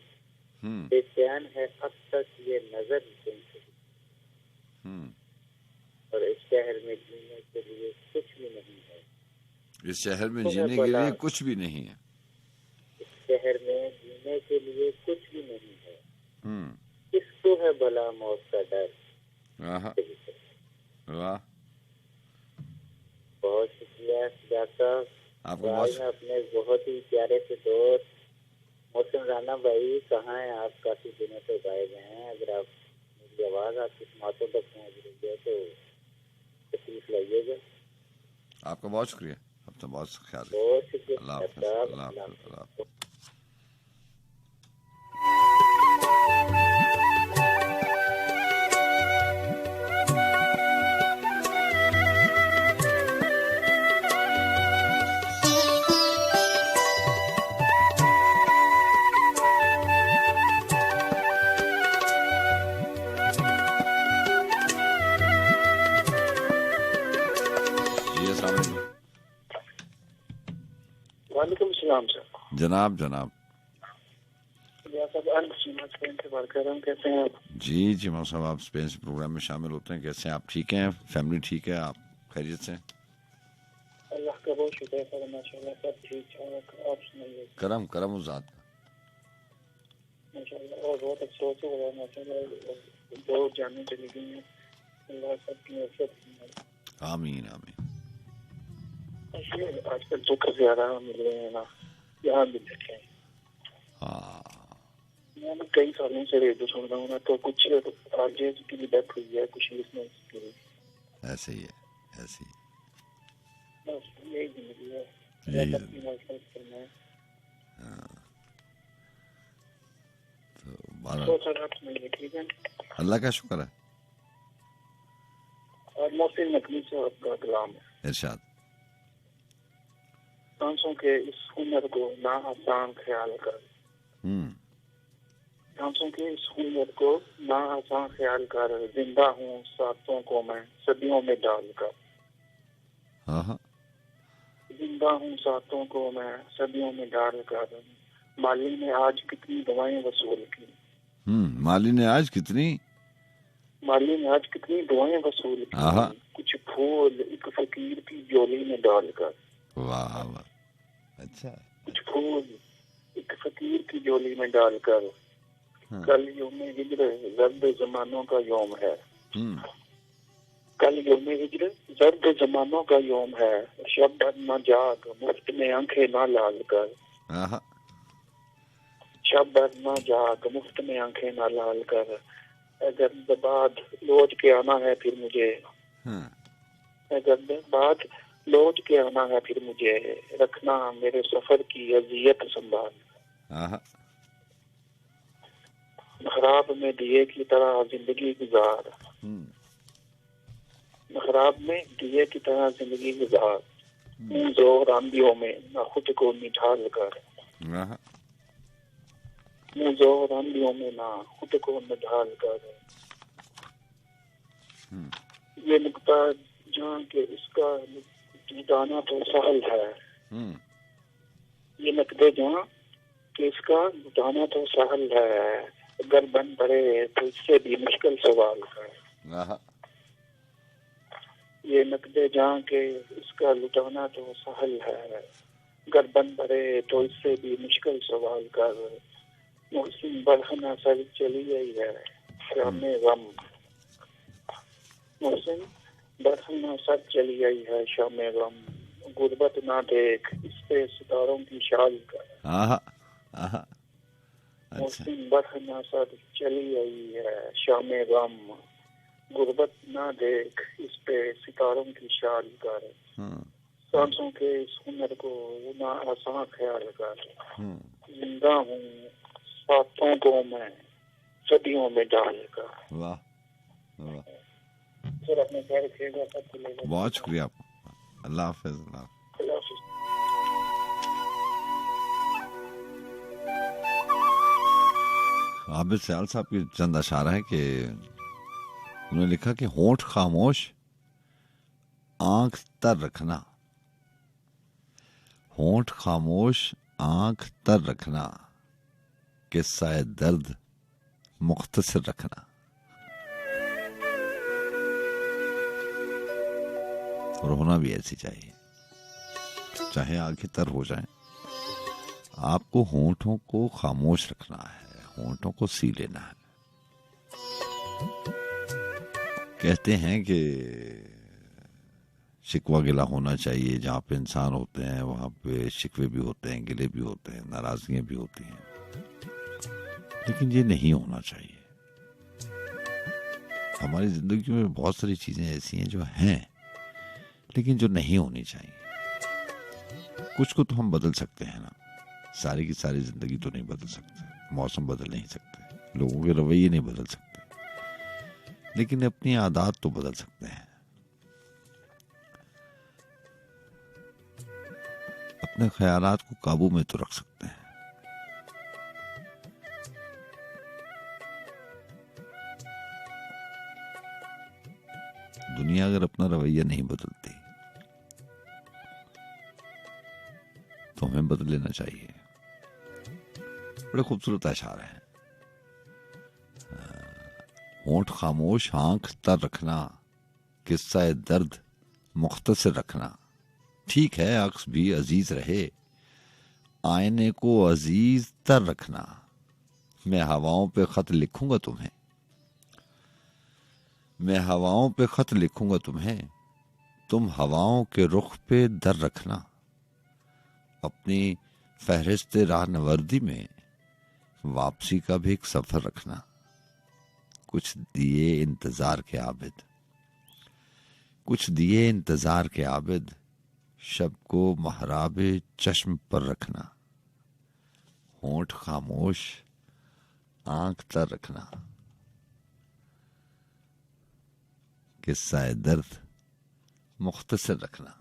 H: बेचैन है अब तक ये नजर तुमसे। और इस शहर में जीने के लिए कुछ भी नहीं है,
C: इस शहर में जीने के लिए कुछ भी नहीं है,
H: इस शहर में जीने के लिए कुछ भी नहीं है। किसको है भला मौत का डर।
C: वाह।
H: बहुत शुक्रिया जाका।
C: आपको
H: मैं अपने बहुत ही प्यारे से दोस्त मोहसिन राना भाई, कहाँ हैं आप? काफी दिनों से गायब हैं। अगर आप मेरी आवाज आपकी समातों तक पहुँच रही है तो तकलीफ लाइएगा।
C: आपका बहुत शुक्रिया, आपका बहुत ख्याल।
H: बहुत शुक्रिया।
C: अल्लाह हाफ़िज़।
I: वालेकुम सलाम सर।
C: जनाब जनाब।
I: कैसे हैं आप?
C: जी जी मौसम साहब, आप स्पेन से प्रोग्राम में शामिल होते हैं। कैसे हैं आप? ठीक हैं? फैमिली ठीक है? आप खैरियत से?
I: अल्लाह का बहुत शुक्र है माशाल्लाह, सब ठीक ठाक। आप सुनाइए।
C: करम करम उज़ात
I: माशाल्लाह। और बहुत अफसोस हो रहा है माशाल्लाह, दो जाने चली गई हैं। अल्लाह सबकी मदद करे।
C: आमीन आमीन।
I: आजकल दुख ज्यादा मिल रहे हैं ना, यहाँ भी देखे। मैं कई सालों से रेडियो सुन रहा हूँ ना, तो कुछ आरजे की भी डेथ हुई है, कुछ लिसनर्स की भी।
C: ऐसे ही है, ऐसे ही।
I: बस यही जिंदगी है,
C: यही
I: अपनी मदद करना है। तो सर आप सुनाइए। ठीक है,
C: अल्लाह का शुक्र है।
I: और मोहसिन नकवी से आपका कलाम है।
C: इरशाद।
I: सांसों के इस हुनर को ना आसान ख्याल कर, सांसों के इस हुनर को ना आसान ख्याल कर, जिंदा हूँ सातों को मैं सदियों में डाल कर। जिंदा हूँ सातों को मैं सदियों में डाल कर, माली ने आज कितनी दुआएं वसूल की।
C: माली ने आज कितनी
I: दुआएं वसूल की, कुछ फूल एक फकीर की झोली में डाल कर।
C: वाह वाह, अच्छा।
I: कुछ फूल एक फकीर की झोली में डालकर, कल यौम हिज्र जर्द जमानों का यौम है। कल यौम हिज्र जर्द जमानों का यौम है, शब भर न जाग मुफ्त में आंखें ना लाल कर। शब भर न जाग मुफ्त में आंखें ना लाल कर, अगर बाद लौट के आना है फिर मुझे, अगर बाद लौट के आना है फिर मुझे, रखना मेरे सफर की अजियत संभाल। खराब में दिए की तरह जिंदगी गुजार, खराब में दिए की तरह जिंदगी गुजार, जोर आंधियों में न खुद को निढाल कर। जोर आंधियों में ना खुद को निढाल कर। ये नुक्ता जहाँ के इसका लुटाना तो सहल है, ये नकदे जहाँ कि इसका लुटाना तो सहल है, अगर बन पड़े तो इससे भी मुश्किल सवाल है। ये नकदे जहाँ के इसका लुटाना तो सहल है, अगर बन पड़े तो इससे भी मुश्किल सवाल कर। मोहसिन बरहना सर चली गई है शामे गम, मोहसिन बरहना सर चली गई है शामे गम, गुर्बत ना देख इस पे सितारों की शाल का। मोहसिन बरहना सर चली गई है शामे गम, गुर्बत ना देख इस पे सितारों की शाल कर, सांसों के इस हुनर को ना आसान ख्याल कर, जिंदा हूँ सातों को मैं सदियों में डाल कर।
C: वाह वाह,
I: सर अपने ख्याल रखिएगा, सबको लेकर
C: बहुत शुक्रिया आपका, अल्लाह हाफिज।
I: अल्लाह हाफिज।
C: आबिद सयाल साहब की चंद अशारा है कि उन्होंने लिखा कि होंठ खामोश आंख तर रखना, होंठ खामोश आंख तर रखना, किस्सा दर्द मुख्तसर रखना। और होना भी ऐसी चाहिए, चाहे आंखें तर हो जाएं, आपको होंठों को खामोश रखना है, होंठों को सी लेना है। कहते हैं कि शिकवा गिला होना चाहिए, जहाँ पे इंसान होते हैं वहाँ पे शिकवे भी होते हैं, गिले भी होते हैं, नाराजगियां भी होती हैं, लेकिन ये नहीं होना चाहिए। हमारी जिंदगी में बहुत सारी चीजें ऐसी हैं जो हैं लेकिन जो नहीं होनी चाहिए। कुछ को तो हम बदल सकते हैं ना, सारी की सारी जिंदगी तो नहीं बदल सकते, मौसम बदल नहीं सकते, लोगों के रवैये नहीं बदल सकते, लेकिन अपनी आदत तो बदल सकते हैं, अपने ख्यालात को काबू में तो रख सकते हैं। दुनिया अगर अपना रवैया नहीं बदलती तो हमें बदल लेना चाहिए। बड़े खूबसूरत अशार हैं। होंठ खामोश आंख तर रखना, किस्सा दर्द मुख्तसर रखना। ठीक है अक्स भी अजीज रहे, आईने को अजीज तर रखना। मैं हवाओं पे खत लिखूंगा तुम्हें, मैं हवाओं पे खत लिखूंगा तुम्हें, तुम हवाओं के रुख पे दर रखना। अपनी फहरिस्त राहनवर्दी में वापसी का भी एक सफर रखना। कुछ दिए इंतजार के आबिद, कुछ दिए इंतजार के आबिद, शब को महराबे चश्म पर रखना। होंठ खामोश आंख तर रखना, किस्सा दर्द मुख्तसर रखना।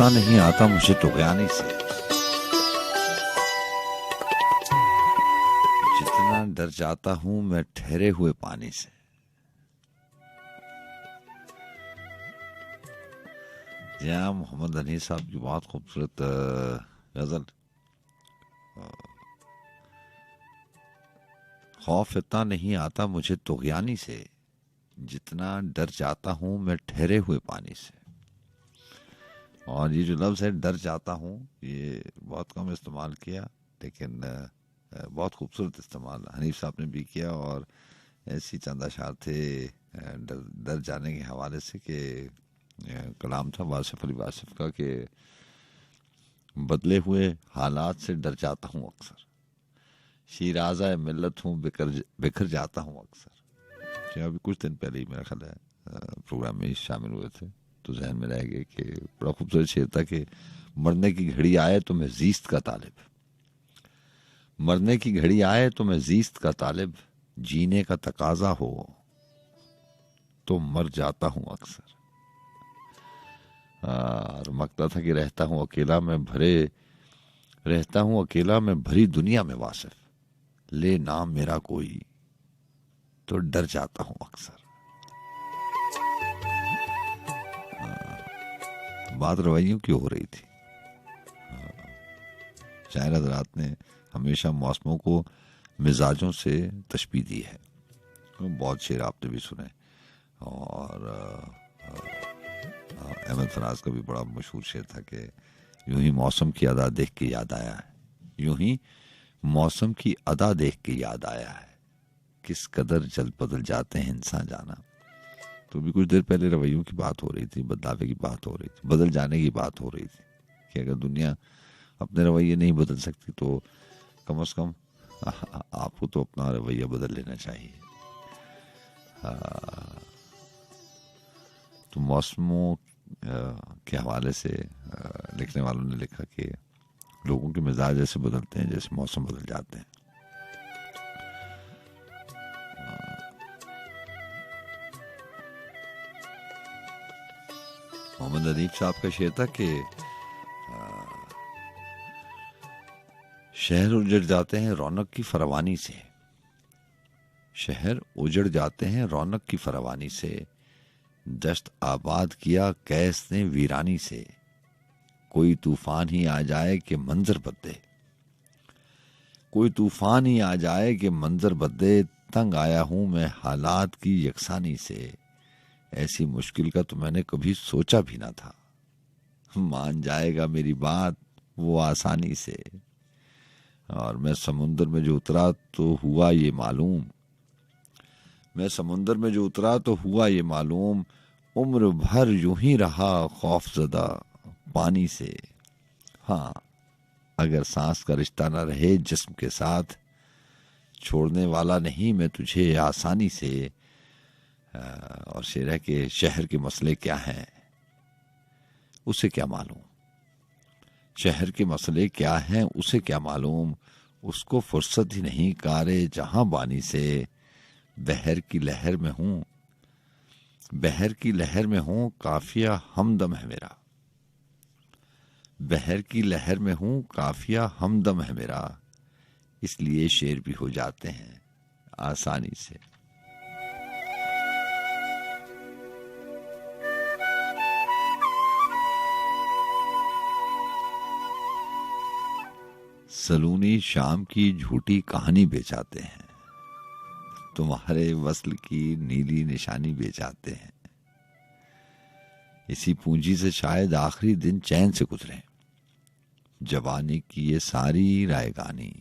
C: इतना नहीं आता मुझे तुगयानी से, जितना डर जाता हूं मैं ठहरे हुए पानी से। जहाँ मोहम्मद हनीफ साहब की बहुत खूबसूरत गजल, खौफ इतना नहीं आता मुझे तुगयानी से, जितना डर जाता हूं मैं ठहरे हुए पानी से। और ये जो लफ्ज़ है डर जाता हूं, ये बहुत कम इस्तेमाल किया, लेकिन बहुत खूबसूरत इस्तेमाल हनीफ साहब ने भी किया। और ऐसी चंद अशार थे डर जाने के हवाले से कि कलाम था वासिफ अली वासिफ का कि बदले हुए हालात से डर जाता हूँ अक्सर, शीराज़ा मिल्लत हूँ बिखर जाता हूँ अक्सर। जो अभी कुछ दिन पहले ही मेरा ख्याल है प्रोग्राम में शामिल हुए थे, तो जहन में रह गए कि बड़ा खूबसूरत शेर था कि मरने की घड़ी आए तो मैं जीस्त का तालिब, मरने की घड़ी आए तो मैं जीस्त का तालिब, जीने का तकाजा हो तो मर जाता हूँ अक्सर। और मकता था कि रहता हूँ अकेला मैं भरी दुनिया में वासिफ, ले नाम मेरा कोई तो डर जाता हूँ अक्सर। बात रवैयों की हो रही थी। शायर हजरात ने हमेशा मौसमों को मिजाजों से तशबीह दी है, बहुत शेर आपने भी सुने। और अहमद फराज का भी बड़ा मशहूर शेर था कि यूं ही मौसम की अदा देख के याद आया है, यूं ही मौसम की अदा देख के याद आया है, किस कदर जल बदल जाते हैं इंसान जाना। तो भी कुछ देर पहले रवैयों की बात हो रही थी, बदलावे की बात हो रही थी, बदल जाने की बात हो रही थी कि अगर दुनिया अपने रवैये नहीं बदल सकती तो कम से कम आपको तो अपना रवैया बदल लेना चाहिए। तो मौसमों के हवाले से लिखने वालों ने लिखा कि लोगों के मिजाज ऐसे बदलते हैं जैसे मौसम बदल जाते हैं। मोहम्मद हनीफ साहब का शेर था कि शहर उजड़ जाते हैं रौनक की फरावानी से, शहर उजड़ जाते हैं रौनक की फरावानी से, दश्त आबाद किया कैस ने वीरानी से, कोई तूफान ही आ जाए कि मंजर बदले, कोई तूफान ही आ जाए कि मंजर बदले, तंग आया हूं मैं हालात की यकसानी से, ऐसी मुश्किल का तो मैंने कभी सोचा भी ना था, मान जाएगा मेरी बात वो आसानी से। और मैं समुंदर में जो उतरा तो हुआ ये मालूम, मैं समुंदर में जो उतरा तो हुआ ये मालूम, उम्र भर यूं ही रहा खौफजदा पानी से। हाँ, अगर सांस का रिश्ता न रहे जिस्म के साथ, छोड़ने वाला नहीं मैं तुझे आसानी से। और शेर है कि शहर के मसले क्या हैं उसे क्या मालूम, शहर के मसले क्या हैं उसे क्या मालूम, उसको फुर्सत ही नहीं कारे जहां बानी से। बहर की लहर में हूं, बहर की लहर में हूं काफिया हमदम है मेरा, बहर की लहर में हूं काफिया हमदम है मेरा, इसलिए शेर भी हो जाते हैं आसानी से। सलूनी शाम की झूठी कहानी बेचाते हैं, तुम्हारे वस्ल की नीली निशानी बेचाते हैं, इसी पूंजी से शायद आखिरी दिन चैन से गुजरे, जवानी की ये सारी रायगानी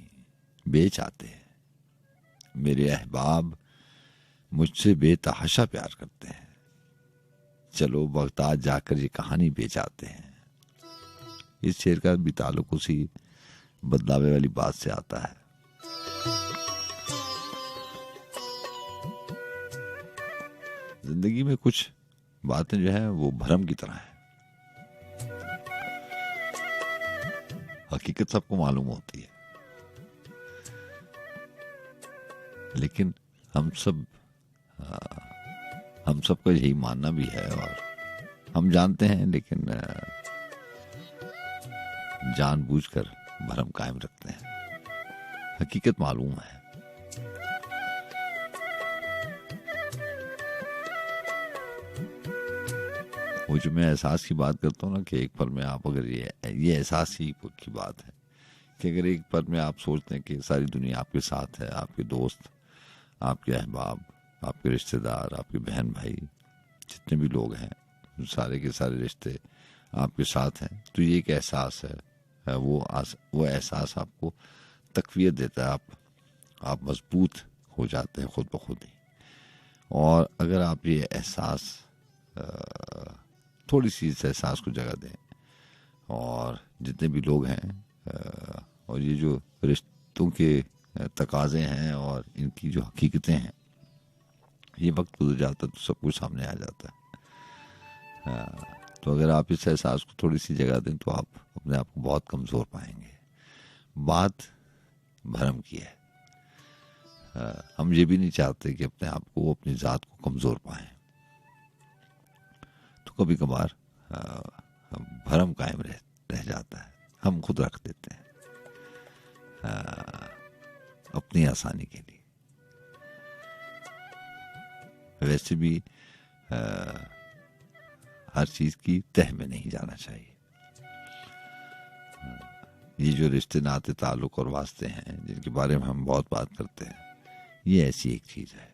C: बेच आते हैं। मेरे अहबाब मुझसे बेतहाशा प्यार करते हैं, चलो बगदाद जाकर ये कहानी बेच आते हैं। इस शेर का भी ताल्लुक उसी बदलावे वाली बात से आता है। जिंदगी में कुछ बातें जो है वो भ्रम की तरह है, हकीकत सबको मालूम होती है, लेकिन हम सबका यही मानना भी है और हम जानते हैं, लेकिन जानबूझकर भरम कायम रखते हैं। हकीकत मालूम है। वो जो मैं एहसास की बात करता हूँ ना कि एक पल में आप अगर ये एहसास ही की बात है कि अगर एक पल में आप सोचते हैं कि सारी दुनिया आपके साथ है, आपके दोस्त, आपके अहबाब, आपके रिश्तेदार, आपके बहन भाई, जितने भी लोग हैं, सारे के सारे रिश्ते आपके साथ हैं, तो ये एक एहसास है। वो एहसास आपको तकवीयत देता है। आप मजबूत हो जाते हैं खुद ब खुद ही। और अगर आप ये एहसास थोड़ी सी इस एहसास को जगह दें, और जितने भी लोग हैं और ये जो रिश्तों के तकाजे हैं और इनकी जो हकीकतें हैं, ये वक्त गुजर जाता है तो सब कुछ सामने आ जाता है। तो अगर आप इस एहसास को थोड़ी सी जगह दें तो आप अपने आप को बहुत कमज़ोर पाएंगे। बात भरम की है। हम ये भी नहीं चाहते कि अपने आप को, अपनी ज़ात को कमज़ोर पाएं। तो कभी कभार भरम कायम रह जाता है, हम खुद रख देते हैं अपनी आसानी के लिए। वैसे भी हर चीज की तह में नहीं जाना चाहिए। ये जो रिश्ते, नाते, ताल्लुक और वास्ते हैं जिनके बारे में हम बहुत बात करते हैं, ये ऐसी एक चीज है,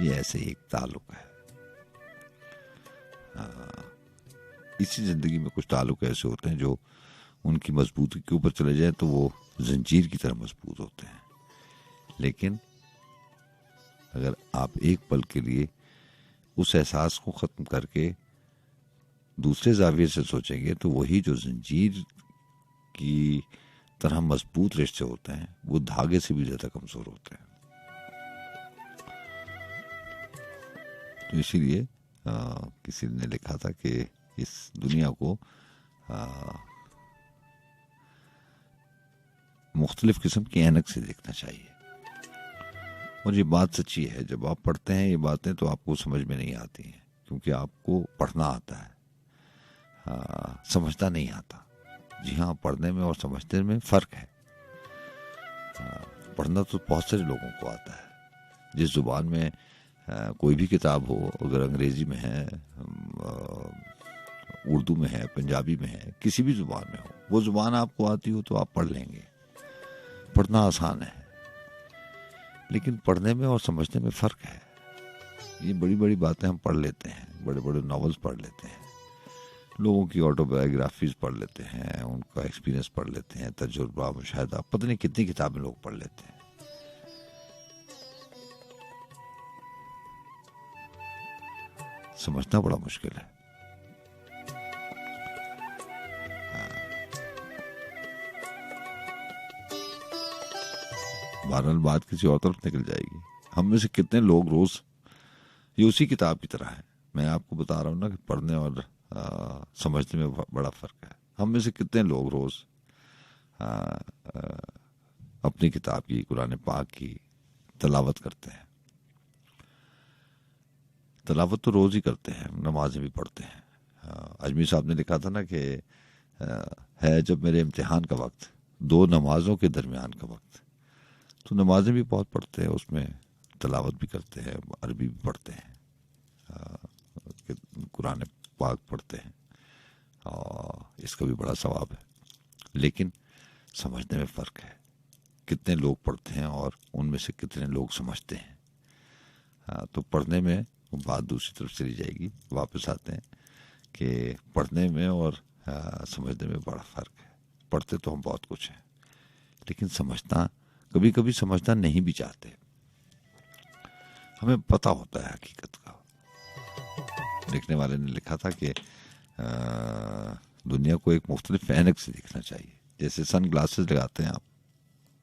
C: ये ऐसे एक ताल्लुक है। इसी जिंदगी में कुछ ताल्लुक ऐसे होते हैं जो उनकी मजबूती के ऊपर चले जाए तो वो जंजीर की तरह मजबूत होते हैं। लेकिन अगर आप एक पल के लिए उस एहसास को खत्म करके दूसरे जाविये से सोचेंगे तो वही जो जंजीर की तरह मजबूत रिश्ते होते हैं वो धागे से भी ज्यादा कमजोर होते हैं। तो इसीलिए किसी ने लिखा था कि इस दुनिया को मुख्तलिफ किस्म की ऐनक से देखना चाहिए। और ये बात सच्ची है, जब आप पढ़ते हैं ये बातें तो आपको समझ में नहीं आती हैं, क्योंकि आपको पढ़ना आता है, समझना नहीं आता। जी हाँ, पढ़ने में और समझने में फ़र्क है। पढ़ना तो बहुत सारे लोगों को आता है। जिस जुबान में कोई भी किताब हो, अगर अंग्रेज़ी में है, उर्दू में है, पंजाबी में है, किसी भी जुबान में हो, वो जुबान आपको आती हो तो आप पढ़ लेंगे। पढ़ना आसान है, लेकिन पढ़ने में और समझने में फ़र्क है। ये बड़ी बड़ी बातें हम पढ़ लेते हैं, बड़े बड़े नॉवेल्स पढ़ लेते हैं, लोगों की ऑटोबायोग्राफीज पढ़ लेते हैं, उनका एक्सपीरियंस पढ़ लेते हैं, तजुर्बा, मुशाहिदा, पता नहीं कितनी किताबें लोग पढ़ लेते हैं। समझना बड़ा मुश्किल है। बहरहाल बात किसी और तरफ निकल जाएगी। हम में से कितने लोग रोज, ये उसी किताब की तरह है, मैं आपको बता रहा हूँ ना कि पढ़ने और समझने में बड़ा फर्क है। हम में से कितने लोग रोज अपनी किताब की, कुरान पाक की तलावत करते हैं। तलावत तो रोज ही करते हैं, नमाजें भी पढ़ते हैं। अजमी साहब ने लिखा था ना कि है जब मेरे इम्तिहान का वक्त, दो नमाजों के दरमियान का वक्त, तो नमाजें भी बहुत पढ़ते हैं, उसमें तलावत भी करते हैं, अरबी भी पढ़ते हैं, कुरान पाक पढ़ते हैं, और इसका भी बड़ा सवाब है। लेकिन समझने में फ़र्क है, कितने लोग पढ़ते हैं और उनमें से कितने लोग समझते हैं। तो पढ़ने में बात दूसरी तरफ चली जाएगी। वापस आते हैं कि पढ़ने में और समझने में बड़ा फ़र्क है। पढ़ते तो हम बहुत कुछ हैं, लेकिन समझना, कभी कभी समझना नहीं भी चाहते। हमें पता होता है हकीकत का। लिखने वाले ने लिखा था कि दुनिया को एक मुख्तलिफ ऐनक से देखना चाहिए। जैसे सन ग्लासेस लगाते हैं आप,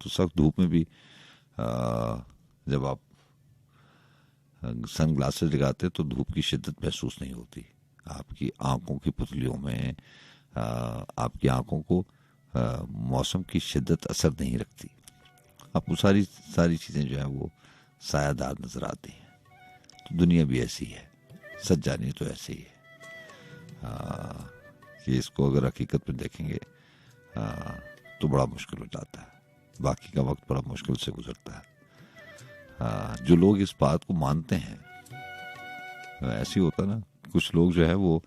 C: तो सख्त धूप में भी जब आप सन ग्लासेस लगाते हैं तो धूप की शिद्दत महसूस नहीं होती। आपकी आंखों की पुतलियों में, आपकी आंखों को मौसम की शिद्दत असर नहीं रखती। आपको सारी चीज़ें जो है वो सायादार नजर आती हैं। तो दुनिया भी ऐसी है, सच जानिए तो ऐसे ही है। कि इसको अगर हकीकत में देखेंगे तो बड़ा मुश्किल हो जाता है, बाकी का वक्त बड़ा मुश्किल से गुजरता है। जो लोग इस बात को मानते हैं, ऐसे ही होता ना, कुछ लोग जो है वो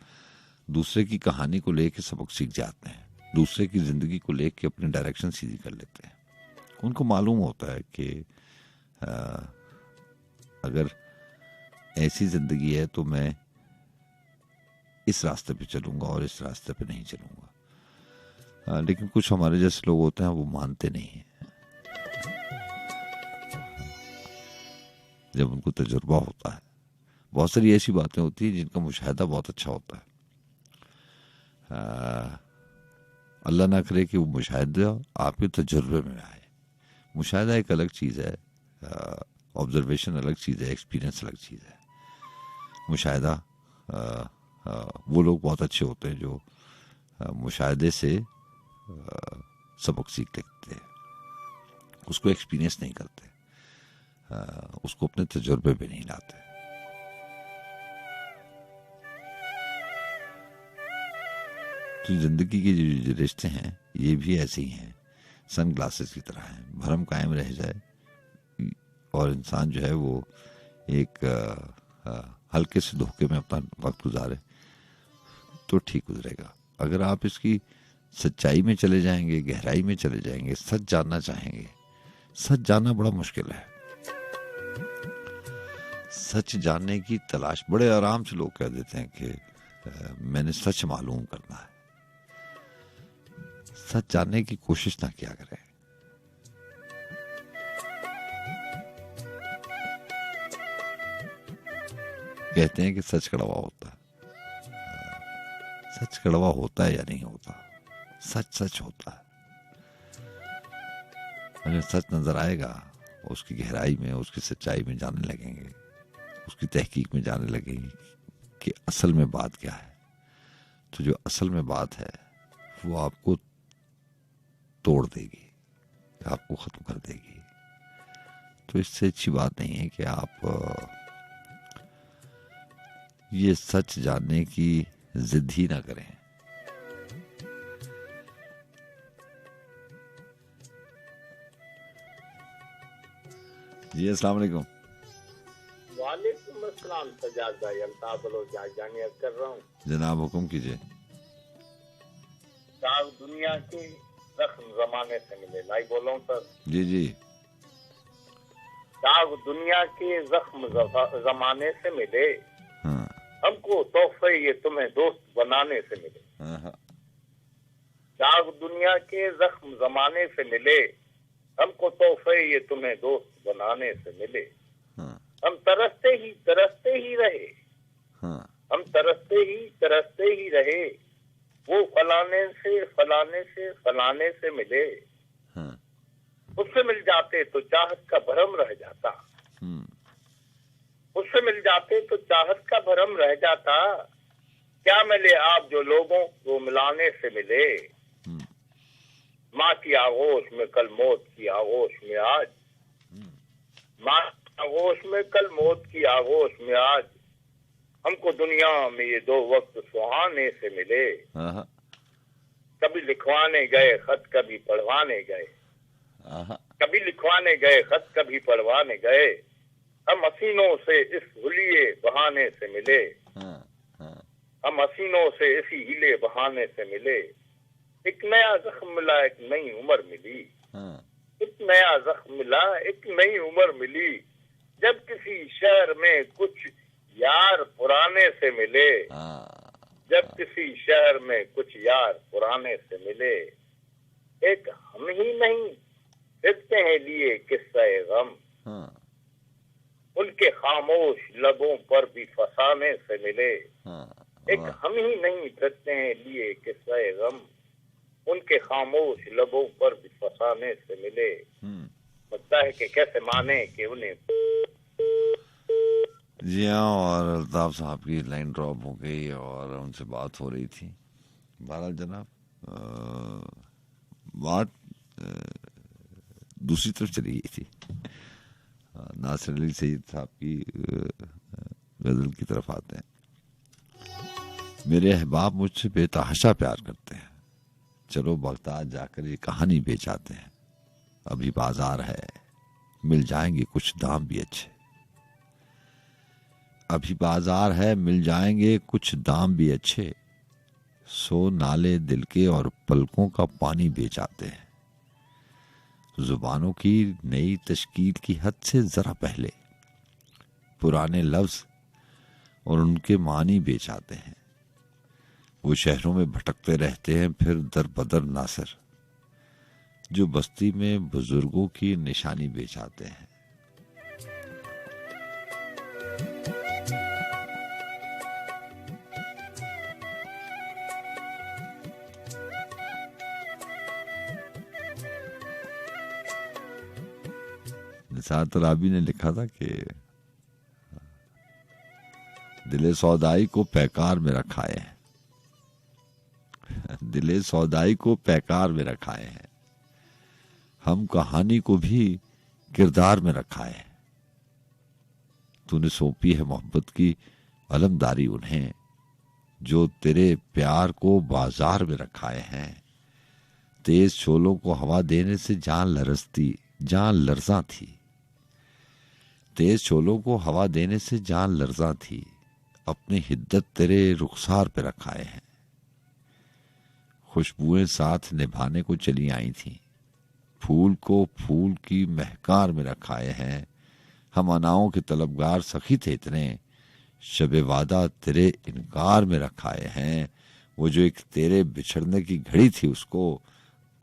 C: दूसरे की कहानी को लेके सबक सीख जाते हैं, दूसरे की जिंदगी को लेके अपनी डायरेक्शन सीधी कर लेते हैं। उनको मालूम होता है कि अगर ऐसी जिंदगी है तो मैं इस रास्ते पे चलूंगा और इस रास्ते पे नहीं चलूंगा। लेकिन कुछ हमारे जैसे लोग होते हैं वो मानते नहीं हैं। जब उनको तजुर्बा होता है, बहुत सारी ऐसी बातें होती हैं जिनका मुशाहिदा बहुत अच्छा होता है। अल्लाह ना करे कि वो मुशाहिदा आपके तजुर्बे में आए। मुशाहिदा एक अलग चीज़ है, ऑब्जर्वेशन अलग चीज़ है, एक्सपीरियंस अलग चीज़ है। मुशाहिदा वो लोग बहुत अच्छे होते हैं जो मुशाहिदे से सबक सीख लेते हैं, उसको एक्सपीरियंस नहीं करते, उसको अपने तजुर्बे पे नहीं लाते। तो जिंदगी के जो रिश्ते हैं ये भी ऐसे ही हैं, सन ग्लासेस की तरह हैं। भरम कायम रह जाए और इंसान जो है वो एक हल्के से धोखे में अपना वक्त गुजारे तो ठीक गुजरेगा। अगर आप इसकी सच्चाई में चले जाएंगे, गहराई में चले जाएंगे, सच जानना चाहेंगे, सच जानना बड़ा मुश्किल है। सच जानने की तलाश, बड़े आराम से लोग कह देते हैं कि मैंने सच मालूम करना है। सच जानने की कोशिश ना किया करें। कहते हैं कि सच कड़वा होता है। सच कड़वा होता है या नहीं होता, सच सच होता है। अगर सच नजर आएगा, उसकी गहराई में, उसकी सच्चाई में जाने लगेंगे, उसकी तहकीक में जाने लगेंगे कि असल में बात क्या है। तो जो असल में बात है वो आपको तोड़ देगी, आपको खत्म कर देगी। तो इससे अच्छी बात नहीं है कि आप ये सच जानने की जिद ही ना करें। जी अस्सलाम वालेकुम।
J: वालेकुम अस्सलाम सजाद भाई, अल्ताफ बलोच जानिया कर रहा हूँ।
C: जनाब हुक्म कीजिए।
J: दाग दुनिया के जख्म जमाने से मिले, लाई बोल रहा हूँ सर।
C: जी जी।
J: दाग दुनिया के जख्म जमाने से मिले,
C: हाँ।
J: हमको तोहफे ये तुम्हें दोस्त बनाने से मिले।
C: हाँ।
J: दाग दुनिया के जख्म जमाने से मिले, हमको तोहफे ये तुम्हें दोस्त बनाने से मिले।
C: हाँ।
J: हम तरसते ही रहे।
C: हाँ।
J: हम तरसते ही रहे। वो फलाने से मिले।
C: हाँ।
J: उससे मिल जाते तो चाहत का भरम रह जाता। उससे मिल जाते तो चाहत का भरम रह जाता। क्या मिले आप जो लोगों को मिलाने से मिले। माँ की आगोश में कल मौत की आगोश में आज। माँ की आगोश में कल मौत की आगोश में आज। हमको दुनिया में ये दो वक्त सुहाने से मिले। कभी लिखवाने गए खत, कभी पढ़वाने गए। कभी लिखवाने गए खत, कभी पढ़वाने गए। हम हसीनों से इस हुलिये बहाने से मिले। हम हसीनों से इसी हिले बहाने से मिले। एक नया जख्म मिला, एक नई उम्र मिली। एक नया जख्म मिला, एक नई उम्र मिली। जब किसी शहर में कुछ यार पुराने से मिले। जब किसी शहर में कुछ यार पुराने से मिले। एक हम ही नहीं लिखते हैं लिए किस्से गम। उनके खामोश लबों पर भी फसाने से मिले। एक हम ही नहीं फिरते हैं लिए किस्से गम। उनके खामोश लबों पर भी फसाने से मिले। लगता है कि कैसे माने कि उन्हें।
C: जी हाँ, और अल्ताफ साहब की लाइन ड्रॉप हो गई और उनसे बात हो रही थी। बहरहाल जनाब बात दूसरी तरफ चली गई थी। नासिर अली सईद साहब की गजल की तरफ आते हैं। मेरे अहबाब मुझसे बेतहाशा प्यार करते हैं। चलो बगदाद जाकर ये कहानी बेच आते हैं। अभी बाजार है, मिल जाएंगे कुछ दाम भी अच्छे। अभी बाजार है, मिल जाएंगे कुछ दाम भी अच्छे। सो नाले दिल के और पलकों का पानी बेच आते हैं। जुबानों की नई तश्कील की हद से जरा पहले पुराने लफ्ज और उनके मानी बेच आते हैं। वो शहरों में भटकते रहते हैं फिर दर बदर नासर, जो बस्ती में बुजुर्गों की निशानी बेच आते हैं। निसार तराबी ने लिखा था कि दिले सौदाई को पैकार में रखाए हैं, दिले सौदाई को पैकार में रखाए हैं, हम कहानी को भी किरदार में रखाए हैं। तूने सौंपी है मोहब्बत की अलमदारी उन्हें, जो तेरे प्यार को बाजार में रखाए हैं। तेज शोलों को हवा देने से जान लरजती, जान लर्जा थी। तेज शोलों को हवा देने से जान लर्जा थी, अपनी हिद्दत तेरे रुखसार पे रखाए हैं। खुशबुएं साथ निभाने को चली आई थीं, फूल को फूल की महकार में रखाए हैं। हम अनाओं के तलबगार सखी थे इतने, शबे वादा तेरे इनकार में रखाए हैं। वो जो एक तेरे बिछड़ने की घड़ी थी, उसको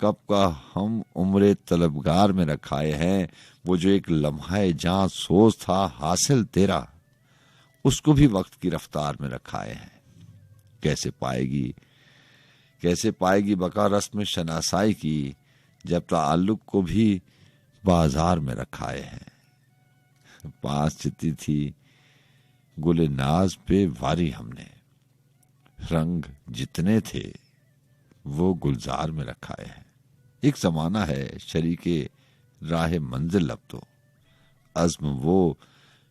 C: कब का हम उम्रे तलबगार में रखाए हैं। वो जो एक लम्हा जान सोच था हासिल तेरा, उसको भी वक्त की रफ्तार में रखाए हैं। कैसे पाएगी बका रस्म शनासाई की, जब ताल्लुक को भी बाजार में रखाए हैं। पास चिती थी गुले नाज पे वारी हमने, रंग जितने थे वो गुलजार में रखाए हैं। एक जमाना है शरीके राह मंजिल, अब तो अज़्म वो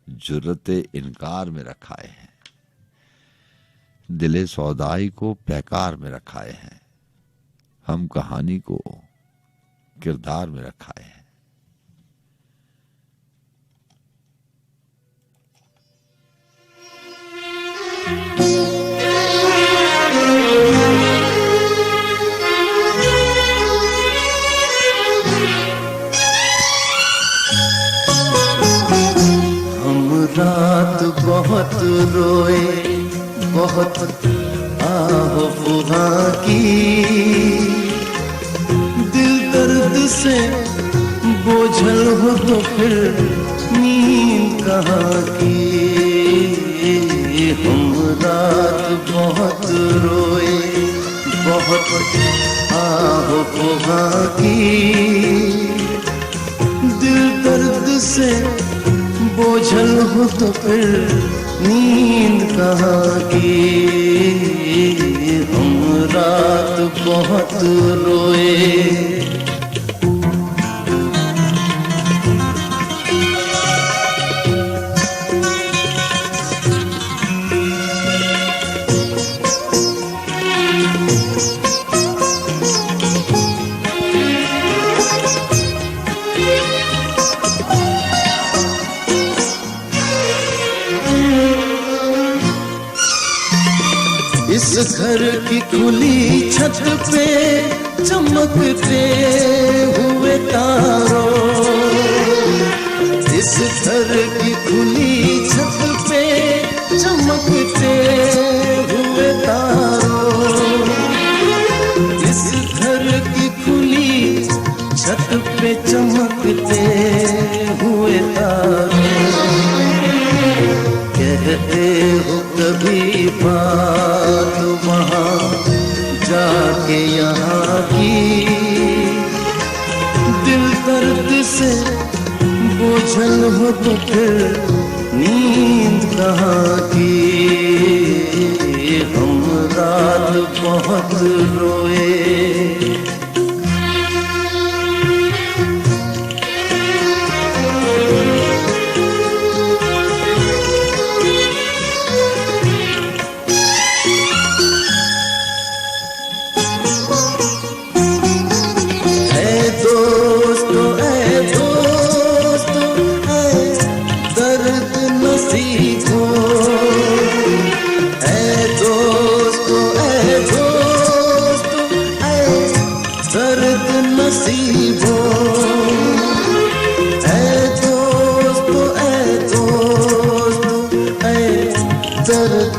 C: जुर्रते इनकार में रखाए हैं। दिले सौदाई को पैकार में रखाए हैं, हम कहानी को किरदार में रखाए हैं।
E: रात बहुत रोए, बहुत आहो फुहा की, दिल दर्द से बोझल हो तो फिर नींद कहाँ की। हम रात बहुत रोए, बहुत आहो फुहा की, दिल दर्द से बोझल हो तो फिर नींद कहाँ की। हम रात बहुत रोए। इस घर की खुली छत पे चमकते हुए तारों, इस घर की खुली छत पे चमकते हुए तारों, इस घर की खुली छत पे चमकते हुए तारों। कहते हो कभी बात वहाँ जाके यहाँ की, दिल दर्द से बोझल हो तो फिर नींद कहाँ की। हम रात बहुत रोए।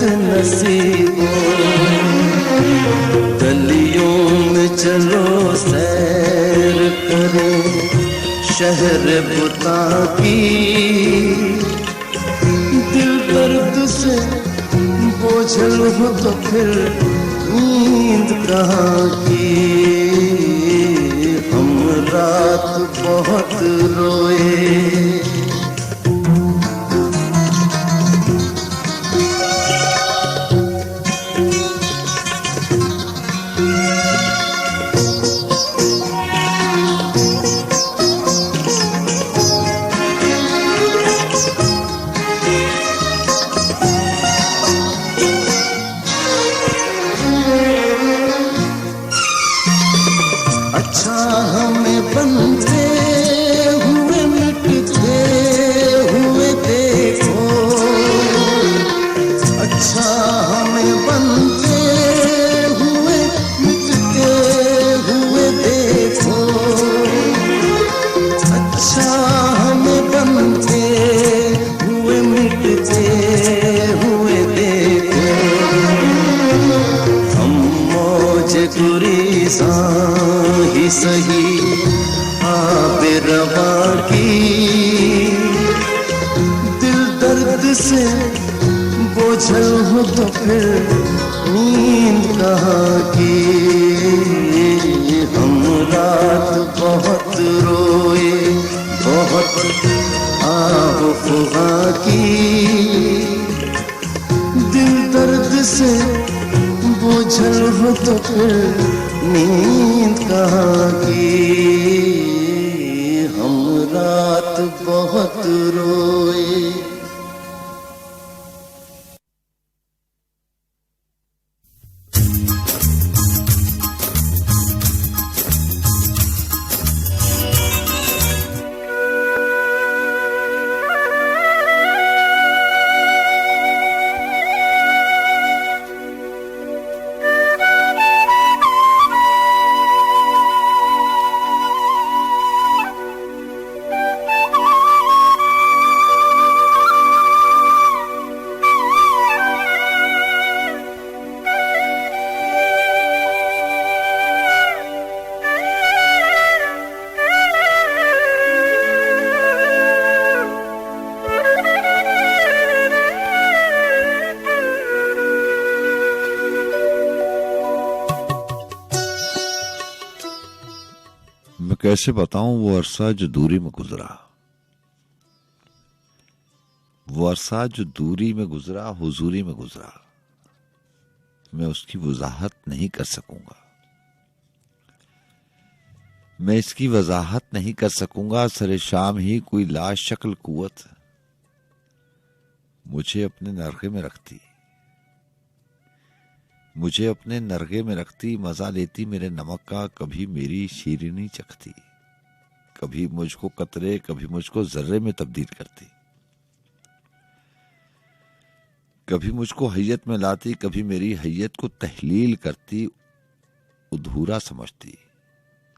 E: नसीबों, गलियों में चलो सैर करें शहर बुता की। दिल दर्द से बोझल हो तो फिर नींद कहाँ की। हम रात बहुत रोए, ही सही आबे रवा की। दिल दर्द से बोझल हो तो फिर नींद कहाँ की। हम रात बहुत रोए, बहुत आह फुगा की। दिल दर्द से बोझल हो तो फिर नींद कहाँ की। हम रात बहुत रोए।
C: कैसे बताऊं वो अरसा जो दूरी में गुजरा। वो अरसा जो दूरी में गुजरा, हुजूरी में गुजरा। मैं उसकी वजाहत नहीं कर सकूंगा, मैं इसकी वजाहत नहीं कर सकूंगा। सरे शाम ही कोई लाशक्ल कुव्वत मुझे अपने नरगे में रखती, मुझे अपने नरगे में रखती। मजा लेती मेरे नमक का, कभी मेरी शीरीनी चखती। कभी मुझको कतरे, कभी मुझको जर्रे में तब्दील करती। कभी मुझको हैयत में लाती, कभी मेरी हैयत को तहलील करती। अधूरा समझती,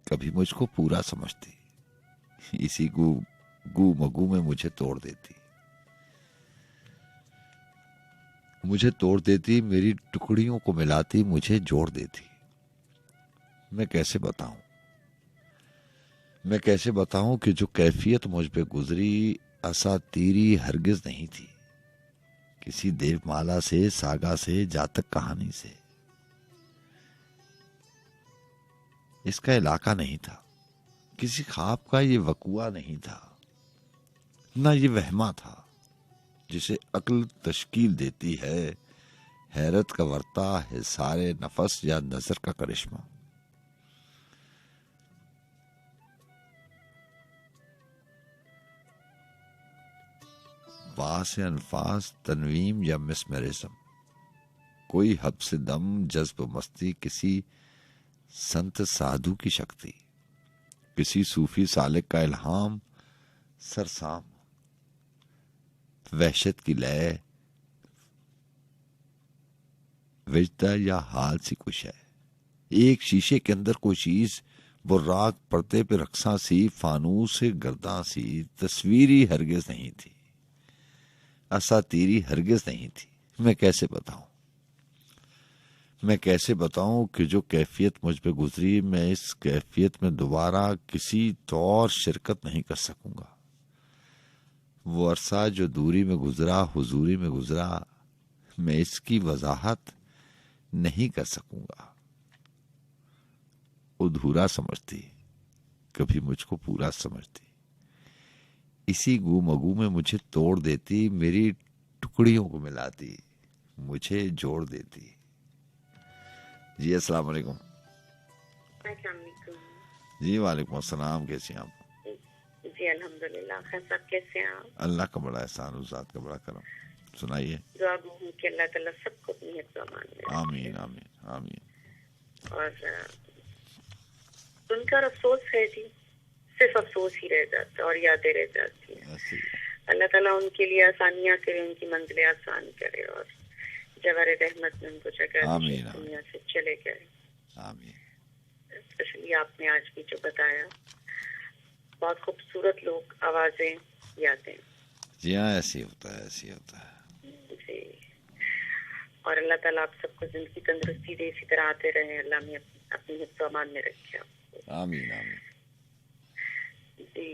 C: कभी मुझको पूरा समझती। इसी गू मगू में मुझे तोड़ देती, मुझे तोड़ देती। मेरी टुकड़ियों को मिलाती, मुझे जोड़ देती। मैं कैसे बताऊं, मैं कैसे बताऊं कि जो कैफियत मुझ पे गुजरी असातीरी हरगिज नहीं थी। किसी देवमाला से, सागा से, जातक कहानी से। इसका इलाका नहीं था, किसी ख्वाब का ये वकुआ नहीं था, ना ये वहमा था जिसे अक्ल तश्कील देती है। हैरत का वर्ता है सारे नफस या नजर का करिश्मा। वास अनफास, तनवीम या मिसमरिज्म। कोई हब्स दम, जज्ब मस्ती, किसी संत साधु की शक्ति, किसी सूफी सालिक का इल्हाम। सरसाम वहशत की लय, विजदा या हाल सी कुछ है। एक शीशे के अंदर कोई चीज, बुर्राक पर्दे पे रक्सा सी, फानूस से गर्दा सी। तस्वीरी हरगिज नहीं थी, असातीरी हरगिज नहीं थी। मैं कैसे बताऊं कि जो कैफियत मुझ पे गुजरी, मैं इस कैफियत में दोबारा किसी तौर शिरकत नहीं कर सकूंगा। वो अरसा जो दूरी में गुजरा, हुजूरी में गुजरा, मैं इसकी वजाहत नहीं कर सकूंगा। अधूरा समझती, कभी मुझको पूरा समझती, इसी गुमगू में मुझे तोड़ देती, मेरी टुकड़ियों को मिलाती, मुझे जोड़ देती। जी अस्सलाम वालेकुम। जी वालेकुम अस्सलाम, कैसे हैं आप?
F: जी अल्हम्दुलिल्लाह। खान साहब कैसे हैं आप?
C: अल्लाह का बड़ा एहसान, उस ज़ात का बड़ा करम। सुनाइए।
F: दुआ हूँ कि अल्लाह ताला सबको अपनी हिफ्ज़ में रखे।
C: आमीन आमीन आमीन।
F: और उनका अफसोस है जी, सिर्फ अफसोस ही रह जाता और यादें रह जाती हैं। अल्लाह ताला उनके लिए आसानियाँ करे, उनकी मंजिलें आसान करे और जवारे रहमत में उनको जगह दुनिया से चले गए। स्पेशली आपने आज भी जो बताया, बहुत खूबसूरत लोग, आवाजें, यादें।
C: जी हाँ, ऐसे होता है, ऐसे होता है
F: जी। और अल्लाह ताला आप सबको जिंदगी तंदुरुस्ती दे, इसी तरह आते रहे, अल्लाह में अपनी हिफ्ज़ अमान में रखे आपको।
C: आमीन आमीन।
F: जी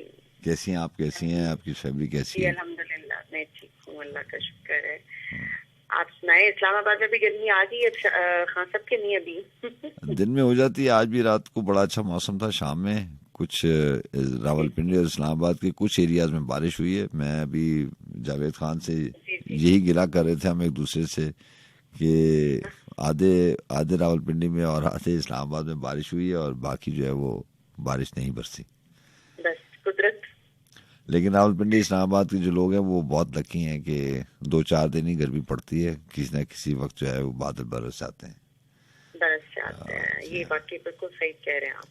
C: कैसी हैं आप? कैसी हैं आपकी फैमिली कैसी
F: है?
C: है?
F: अल्हम्दुलिल्लाह मैं ठीक हूँ, अल्लाह का शुक्र है। आप सुनाए, इस्लामाबाद में भी गर्मी आ गई? अच्छा खान साहब के नहीं अभी?
C: दिन में हो जाती है, आज भी रात को बड़ा अच्छा मौसम था। शाम में कुछ रावलपिंडी और इस्लामाबाद के कुछ एरियाज में बारिश हुई है। मैं अभी जावेद खान से यही गिला कर रहे थे हम एक दूसरे से कि आधे रावलपिंडी में और आधे इस्लामाबाद में बारिश हुई है और बाकी जो है वो बारिश नहीं बरसी।
F: बस कुदरत।
C: लेकिन रावलपिंडी इस्लामाबाद के जो लोग हैं वो बहुत लकी हैं कि 2-4 दिन ही गर्मी पड़ती है, किसी न किसी वक्त जो है वो बादल बरस जाते हैं।
F: ये बाकी बिल्कुल सही कह रहे हैं आप।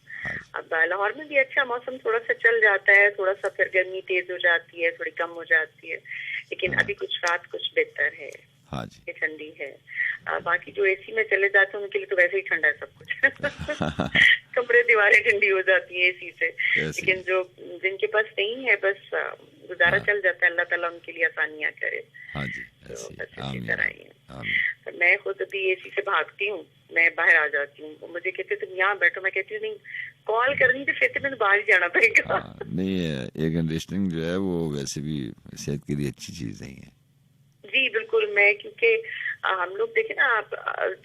F: अब लाहौर में भी अच्छा मौसम थोड़ा सा चल जाता है, थोड़ा सा फिर गर्मी तेज हो जाती है, थोड़ी कम हो जाती है, लेकिन अभी कुछ रात कुछ बेहतर है।
C: हाँ जी,
F: ये ठंडी है। बाकी जो एसी में चले जाते हैं उनके लिए तो वैसे ही ठंडा है सब कुछ। कमरे दीवारें ठंडी हो जाती है एसी से, लेकिन जो जिनके पास नहीं है बस गुजारा चल जाता है। अल्लाह ताला उनके लिए आसानियां करे।
C: हाँ जी,
F: तो मैं खुद अभी एसी से भागती हूँ, मैं बाहर आ जाती हूँ। मुझे कहते तुम यहाँ बैठो, मैं कहती हूँ नहीं, कॉल करनी तो फिर मैंने बाहर जाना पड़ेगा।
C: नहीं, एयर कंडीशनिंग जो है वो वैसे भी सेहत के लिए अच्छी चीज नहीं है।
F: जी बिल्कुल। मैं क्योंकि हम लोग देखे ना, आप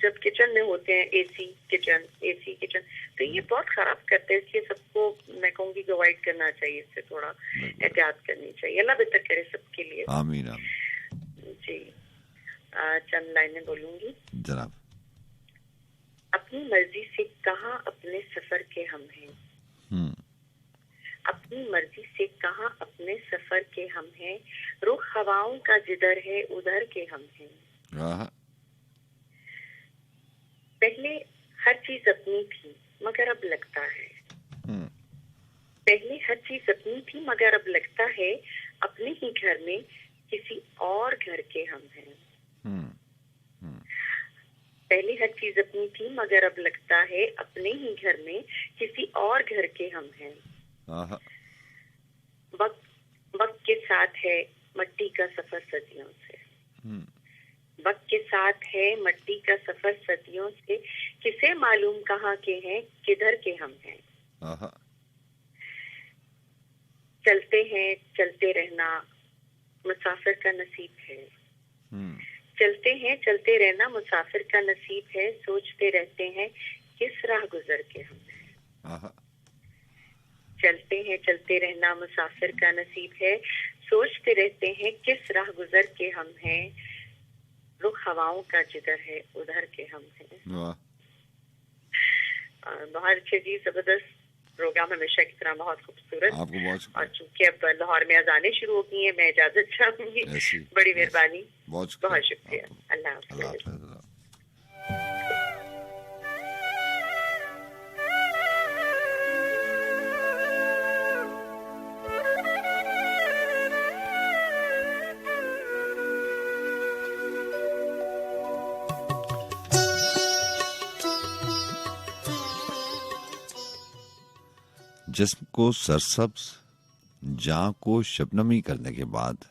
F: जब किचन में होते हैं, एसी किचन, तो ये बहुत खराब करते हैं। इसलिए सबको मैं कहूँगी अवॉइड करना चाहिए, इससे थोड़ा एहतियात करनी चाहिए। अल्लाह बेहतर करे सबके लिए।
C: आमीन आमीन।
F: जी चंद लाइनें बोलूंगी
C: जनाब।
F: अपनी मर्जी से कहाँ अपने सफर के हम हैं, अपनी मर्जी से कहाँ अपने सफर के हम हैं, रुख हवाओं का जिधर है उधर के हम हैं। पहले हर चीज अपनी थी मगर अब लगता है, पहले हर चीज अपनी थी मगर अब लगता है अपने ही घर में किसी और घर के हम हैं। पहले हर चीज अपनी थी मगर अब लगता है अपने ही घर में किसी और घर के हम हैं। वक्त के साथ है मट्टी का सफर सदियों से, वक्त के साथ है मट्टी का सफर सदियों से, किसे मालूम कहाँ के हैं किधर के हम हैं। चलते हैं चलते रहना मुसाफिर का नसीब है, चलते हैं चलते रहना मुसाफिर का नसीब है, सोचते रहते हैं किस राह गुजर के हम हैं। चलते हैं चलते रहना मुसाफिर का नसीब है, सोचते रहते हैं किस राह गुजर के हम हैं, रुख हवाओं का जिधर है उधर के हम हैं। बहुत अच्छे जी, जबरदस्त प्रोग्राम, हमेशा की तरह बहुत खूबसूरत। और चूंकि अब लाहौर में अजानें शुरू हो गई हैं, मैं इजाजत चाहूंगी। बड़ी मेहरबानी, बहुत शुक्रिया। अल्लाह हाफ़िज़।
C: जिस्म को सरसब्ज, जाँ को शबनमी करने के बाद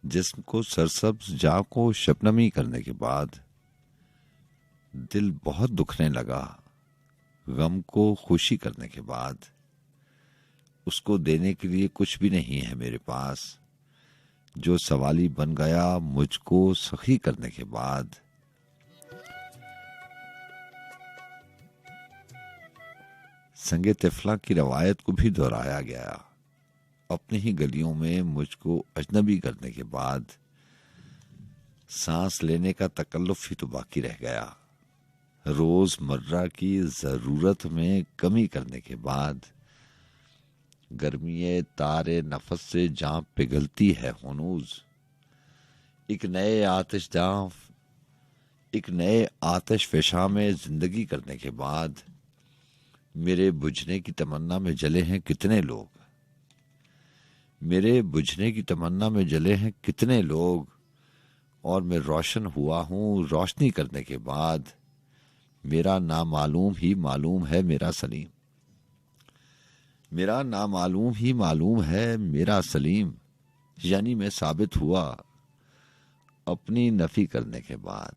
C: जिस्म को सरसब्ज, जाँ को शबनमी करने के बाद दिल बहुत दुखने लगा। गम को खुशी करने के बाद उसको देने के लिए कुछ भी नहीं है मेरे पास। जो सवाली बन गया मुझको सखी करने के बाद। संगे तिफला की रवायत को भी दोहराया गया। अपनी ही गलियों में मुझको अजनबी करने के बाद सांस लेने का तकल्लुफ ही तो बाकी रह गया। रोजमर्रा की जरूरत में कमी करने के बाद गर्मीए तारे नफस से जां पिघलती है हुनूज। एक नए आतिश फिशा में जिंदगी करने के बाद मेरे बुझने की तमन्ना में जले हैं कितने लोग। मेरे बुझने की तमन्ना में जले हैं कितने लोग, और मैं रोशन हुआ हूं रोशनी करने के बाद। मेरा नामालूम ही मालूम है मेरा सलीम। मेरा नामालूम ही मालूम है मेरा सलीम, यानी मैं साबित हुआ अपनी नफी करने के बाद।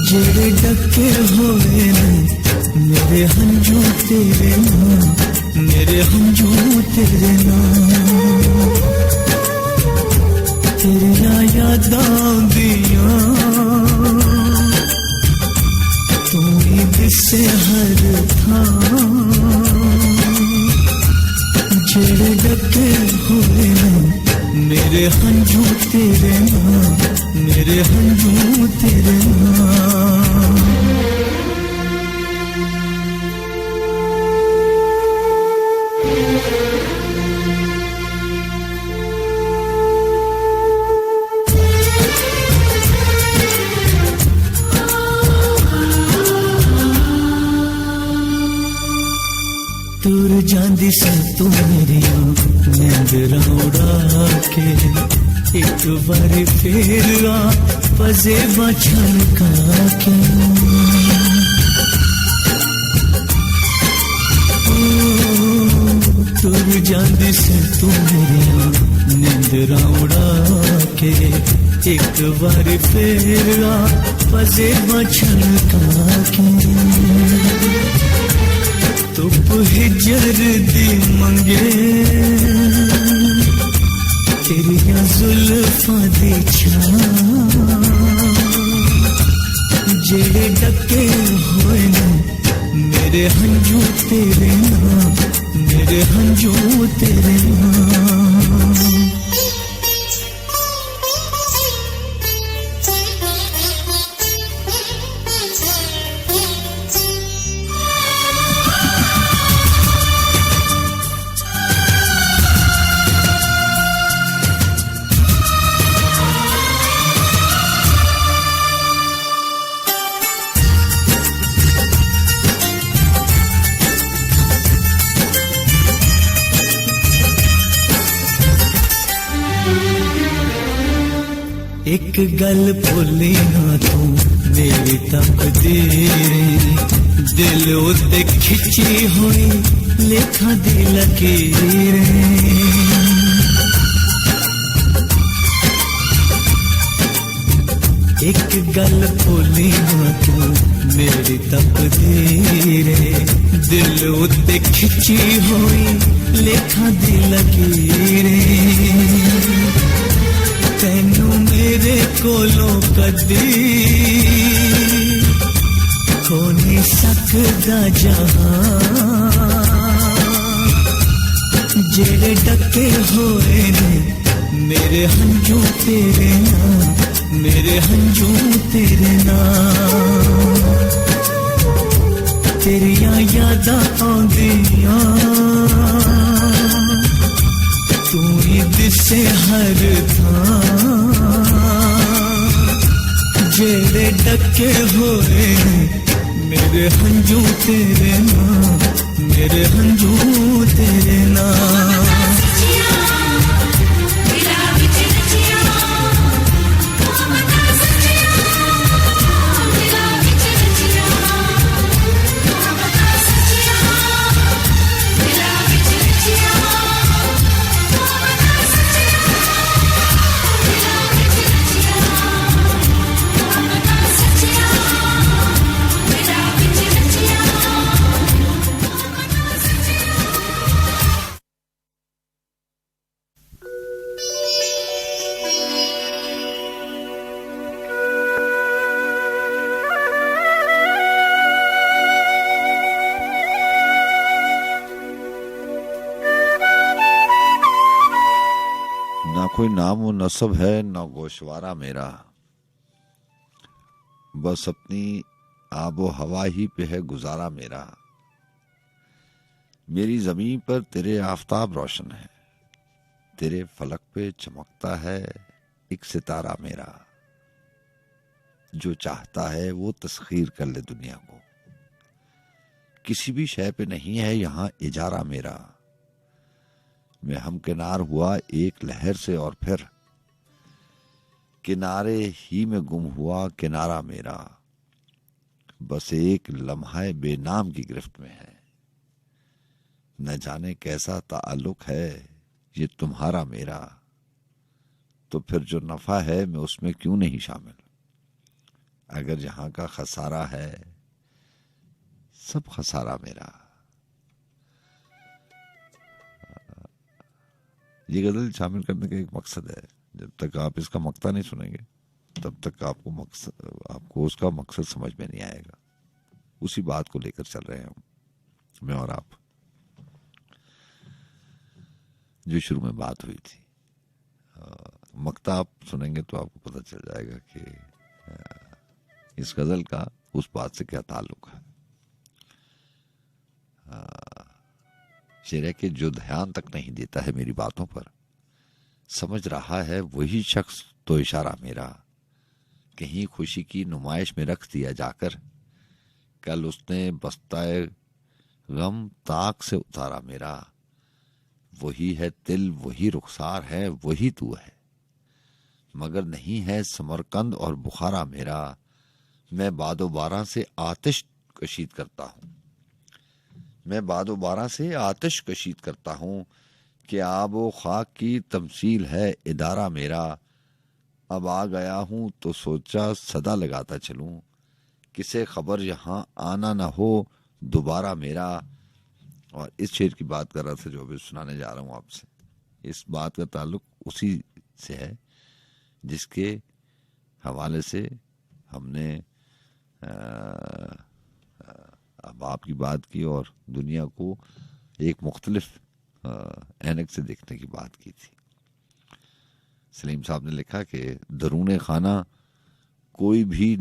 D: जेड़े डके होए ने मेरे हंजू तेरे नाम, मेरे हंजू तेरे नाम। तेरिया यादां दियां तू ही दिसे हर थां। जेड़े डके होए ने मेरे हंजू तेरे नाम, मेरे हंजू तेरे नाम। दूर जांदी सा तू मेरी नींदरां उड़ा के, एक बारी फिर आ पजेबा छलका के। दूर जांदी सा तू मेरी नींदरां उड़ा के, एक बारी फिर आ पजेबा छलका के। धुप हिजर दी मंगे तेरिया जुल्फां दी छां। जेड़े डके होए ने मेरे हंजू तेरे नाम, मेरे हंजू तेरे नाम। गल भुली ना तू मेरी तकदीर दिल उत्ते खिंची हुई लेखा दी लकीरें एक गल भुली ना तू मेरी तकदीर दिल उत्ते खिंची हुई लेखा दी लकीरें तैनू मेरे कोलों कदी खो नहीं सकदा जहां जेड़े डके होए ने मेरे हंजू तेरे नाम मेरे हंजू तेरे नाम तेरियां यादां आंदियां तू ही दिसे हर थां जेड़े डके होए मेरे हंजू तेरे नाम मेरे हंजू तेरे नाम
C: कोई नाम व नसब है न गोशवारा मेरा बस अपनी आबो हवा ही पे है गुजारा मेरा मेरी जमीन पर तेरे आफताब रोशन है तेरे फलक पे चमकता है एक सितारा मेरा जो चाहता है वो तस्खीर कर ले दुनिया को किसी भी शय पे नहीं है यहाँ इजारा मेरा मैं हमकिनार हुआ एक लहर से और फिर किनारे ही में गुम हुआ किनारा मेरा बस एक लम्हा बेनाम की गिरफ्त में है न जाने कैसा ताल्लुक है ये तुम्हारा मेरा तो फिर जो नफा है मैं उसमें क्यों नहीं शामिल अगर जहां का खसारा है सब खसारा मेरा ये गजल शामिल करने का एक मकसद है जब तक आप इसका मक्ता नहीं सुनेंगे तब तक आपको उसका मकसद समझ में नहीं आएगा उसी बात को लेकर चल रहे हैं हम मैं और आप जो शुरू में बात हुई थी मक्ता आप सुनेंगे तो आपको पता चल जाएगा कि इस गजल का उस बात से क्या ताल्लुक है शेर है कि जो ध्यान तक नहीं देता है मेरी बातों पर समझ रहा है वही शख्स तो इशारा मेरा कहीं खुशी की नुमाइश में रख दिया जाकर कल उसने बस्ताए गम ताक से उतारा मेरा वही है तिल वही रुखसार है वही तू है मगर नहीं है समरकंद और बुखारा मेरा मैं बादो बारा से आतिश कशीद करता हूँ मैं बादो बारा से आतिश कशीद करता हूँ कि आबो खाक की तमसील है इदारा मेरा अब आ गया हूँ तो सोचा सदा लगाता चलूं किसे खबर यहाँ आना ना हो दोबारा मेरा और इस शेर की बात कर रहा था जो अभी सुनाने जा रहा हूँ आपसे इस बात का ताल्लुक उसी से है जिसके हवाले से हमने अब आपकी बात की और दुनिया को एक मुख्तलिफ ऐनक से देखने की बात की थी सलीम साहब ने लिखा कि दरूने खाना कोई भी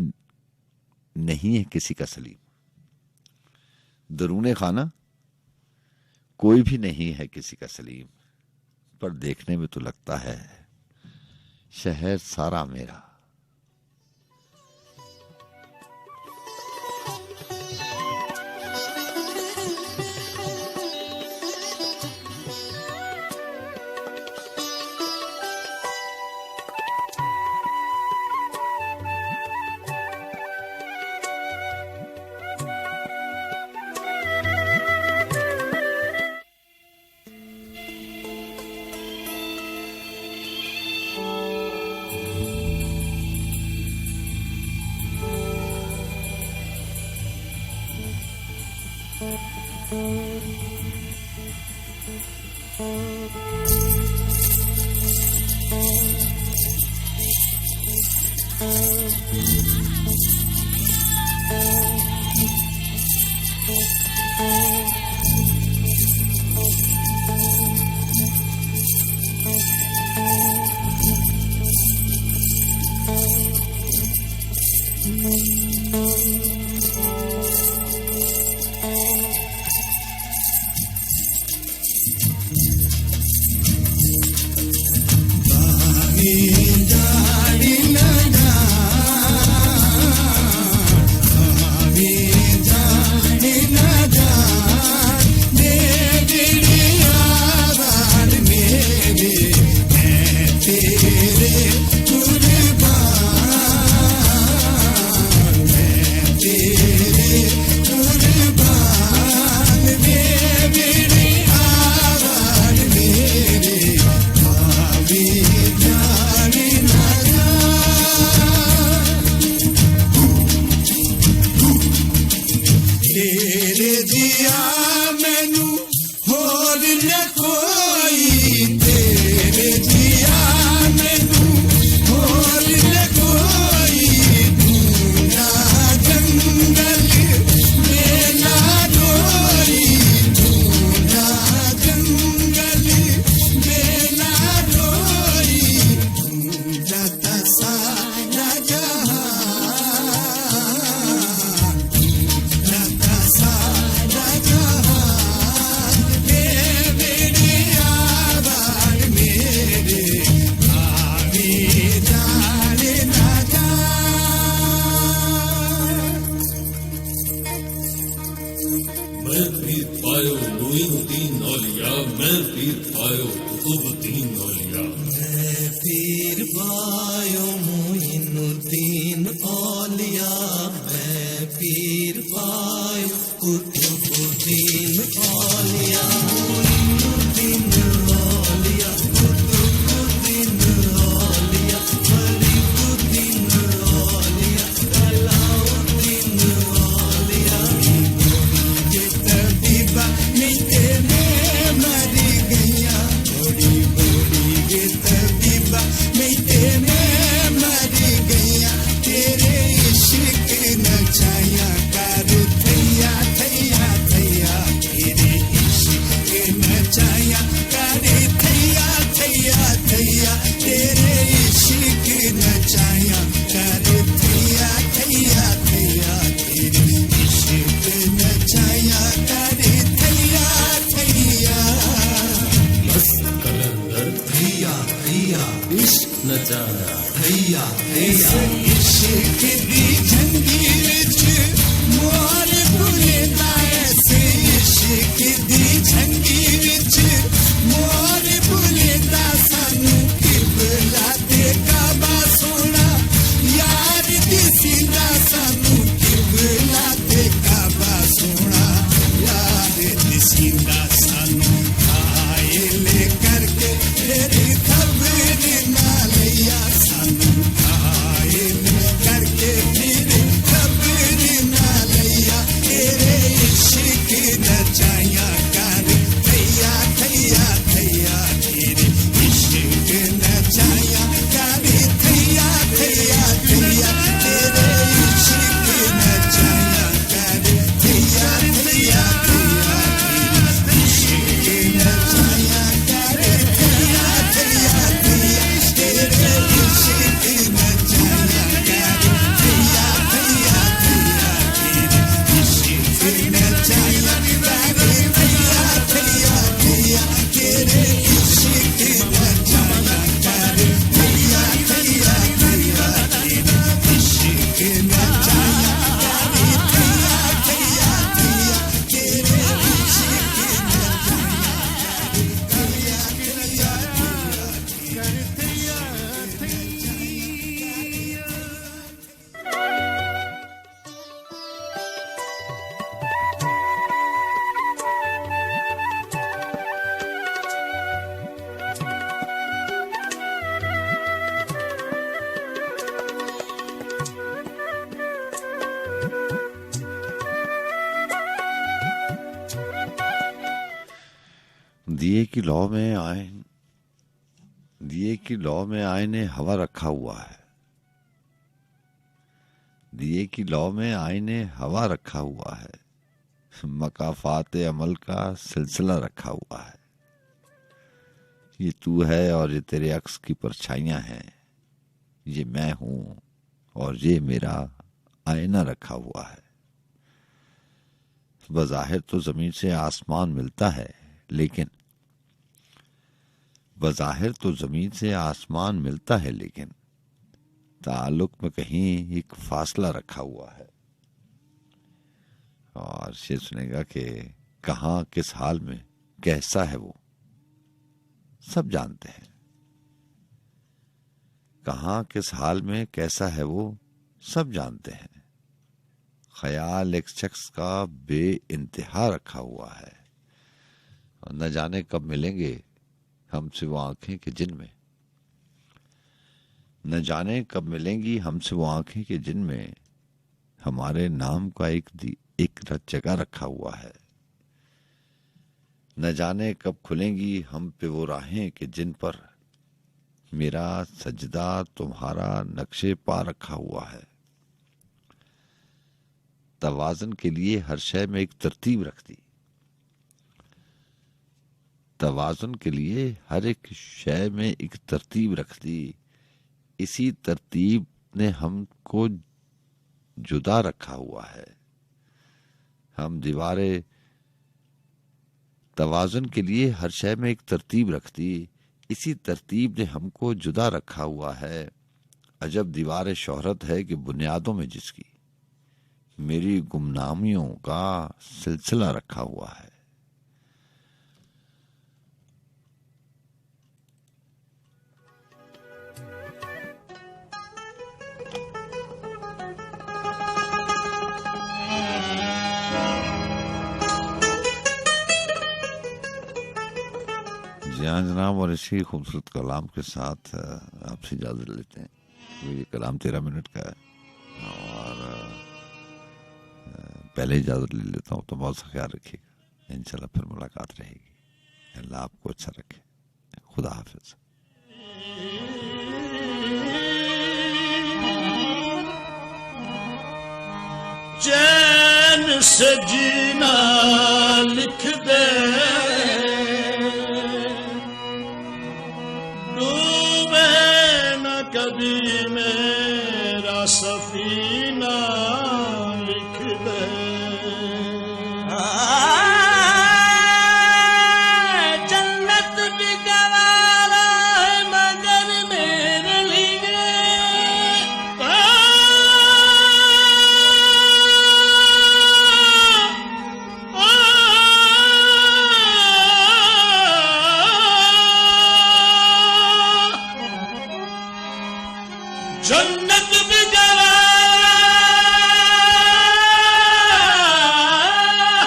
C: नहीं है किसी का सलीम दरूने खाना कोई भी नहीं है किसी का सलीम पर देखने में तो लगता है शहर सारा मेरा
D: करके फिर
C: दिए की लौ में आईने हवा रखा हुआ है। दिए की लौ में आईने हवा रखा हुआ है। मकाफात अमल का सिलसिला रखा हुआ है। ये तू है और ये तेरे अक्स की परछाइयां हैं। ये मैं हूं और ये मेरा आईना रखा हुआ है। बज़ाहिर तो जमीन से आसमान मिलता है, लेकिन ताल्लुक में कहीं एक फासला रखा हुआ है। और ये सुनेगा कि कहाँ किस हाल में कैसा है वो सब जानते हैं। कहाँ किस हाल में कैसा है वो सब जानते हैं। ख्याल एक शख्स का बेइंतहा रखा हुआ है। और न जाने कब मिलेंगे हमसे वो आंखें कि जिनमें, न जाने कब मिलेंगी हमसे वो आंखें कि जिनमें हमारे नाम का एक जगह रखा हुआ है। न जाने कब खुलेंगी हम पे वो राहें कि जिन पर मेरा सजदा तुम्हारा नक्शे पा रखा हुआ है। तवाज़ुन के लिए हर शय में एक तरतीब रखती। तवाज़ुन के लिए हर एक शय में एक तरतीब रखती। इसी तरतीब ने हमको जुदा रखा हुआ है। हम दीवारें तवाज़ुन के लिए हर शय में एक तरतीब रखती। इसी तरतीब ने हमको जुदा रखा हुआ है। अजब दीवार शोहरत है कि बुनियादों में जिसकी मेरी गुमनामियों का सिलसिला रखा हुआ है। जी हाँ जनाब, और इसी खूबसूरत कलाम के साथ आपसे इजाज़त लेते हैं। ये कलाम 13 मिनट का है और पहले इजाज़त ले लेता हूँ। तो बहुत सा ख्याल रखिएगा, इंशाल्लाह फिर मुलाकात रहेगी। अल्लाह आपको अच्छा रखे। खुदा हाफिज।
D: चैन से जीना लिख दे, डूबे न कभी मेरा सफीना लिख दे। जन्नत भी गवारा है मगर मेरे लिए जन्नत भी गवारा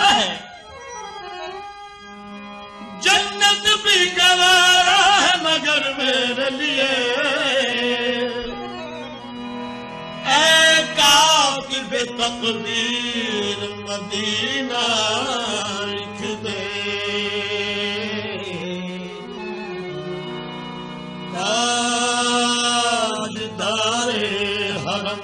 D: है, जन्नत भी गवारा है मगर मेरे लिए ऐ कातिब तकदीर मदीना लिख दे। ताजदारे हरम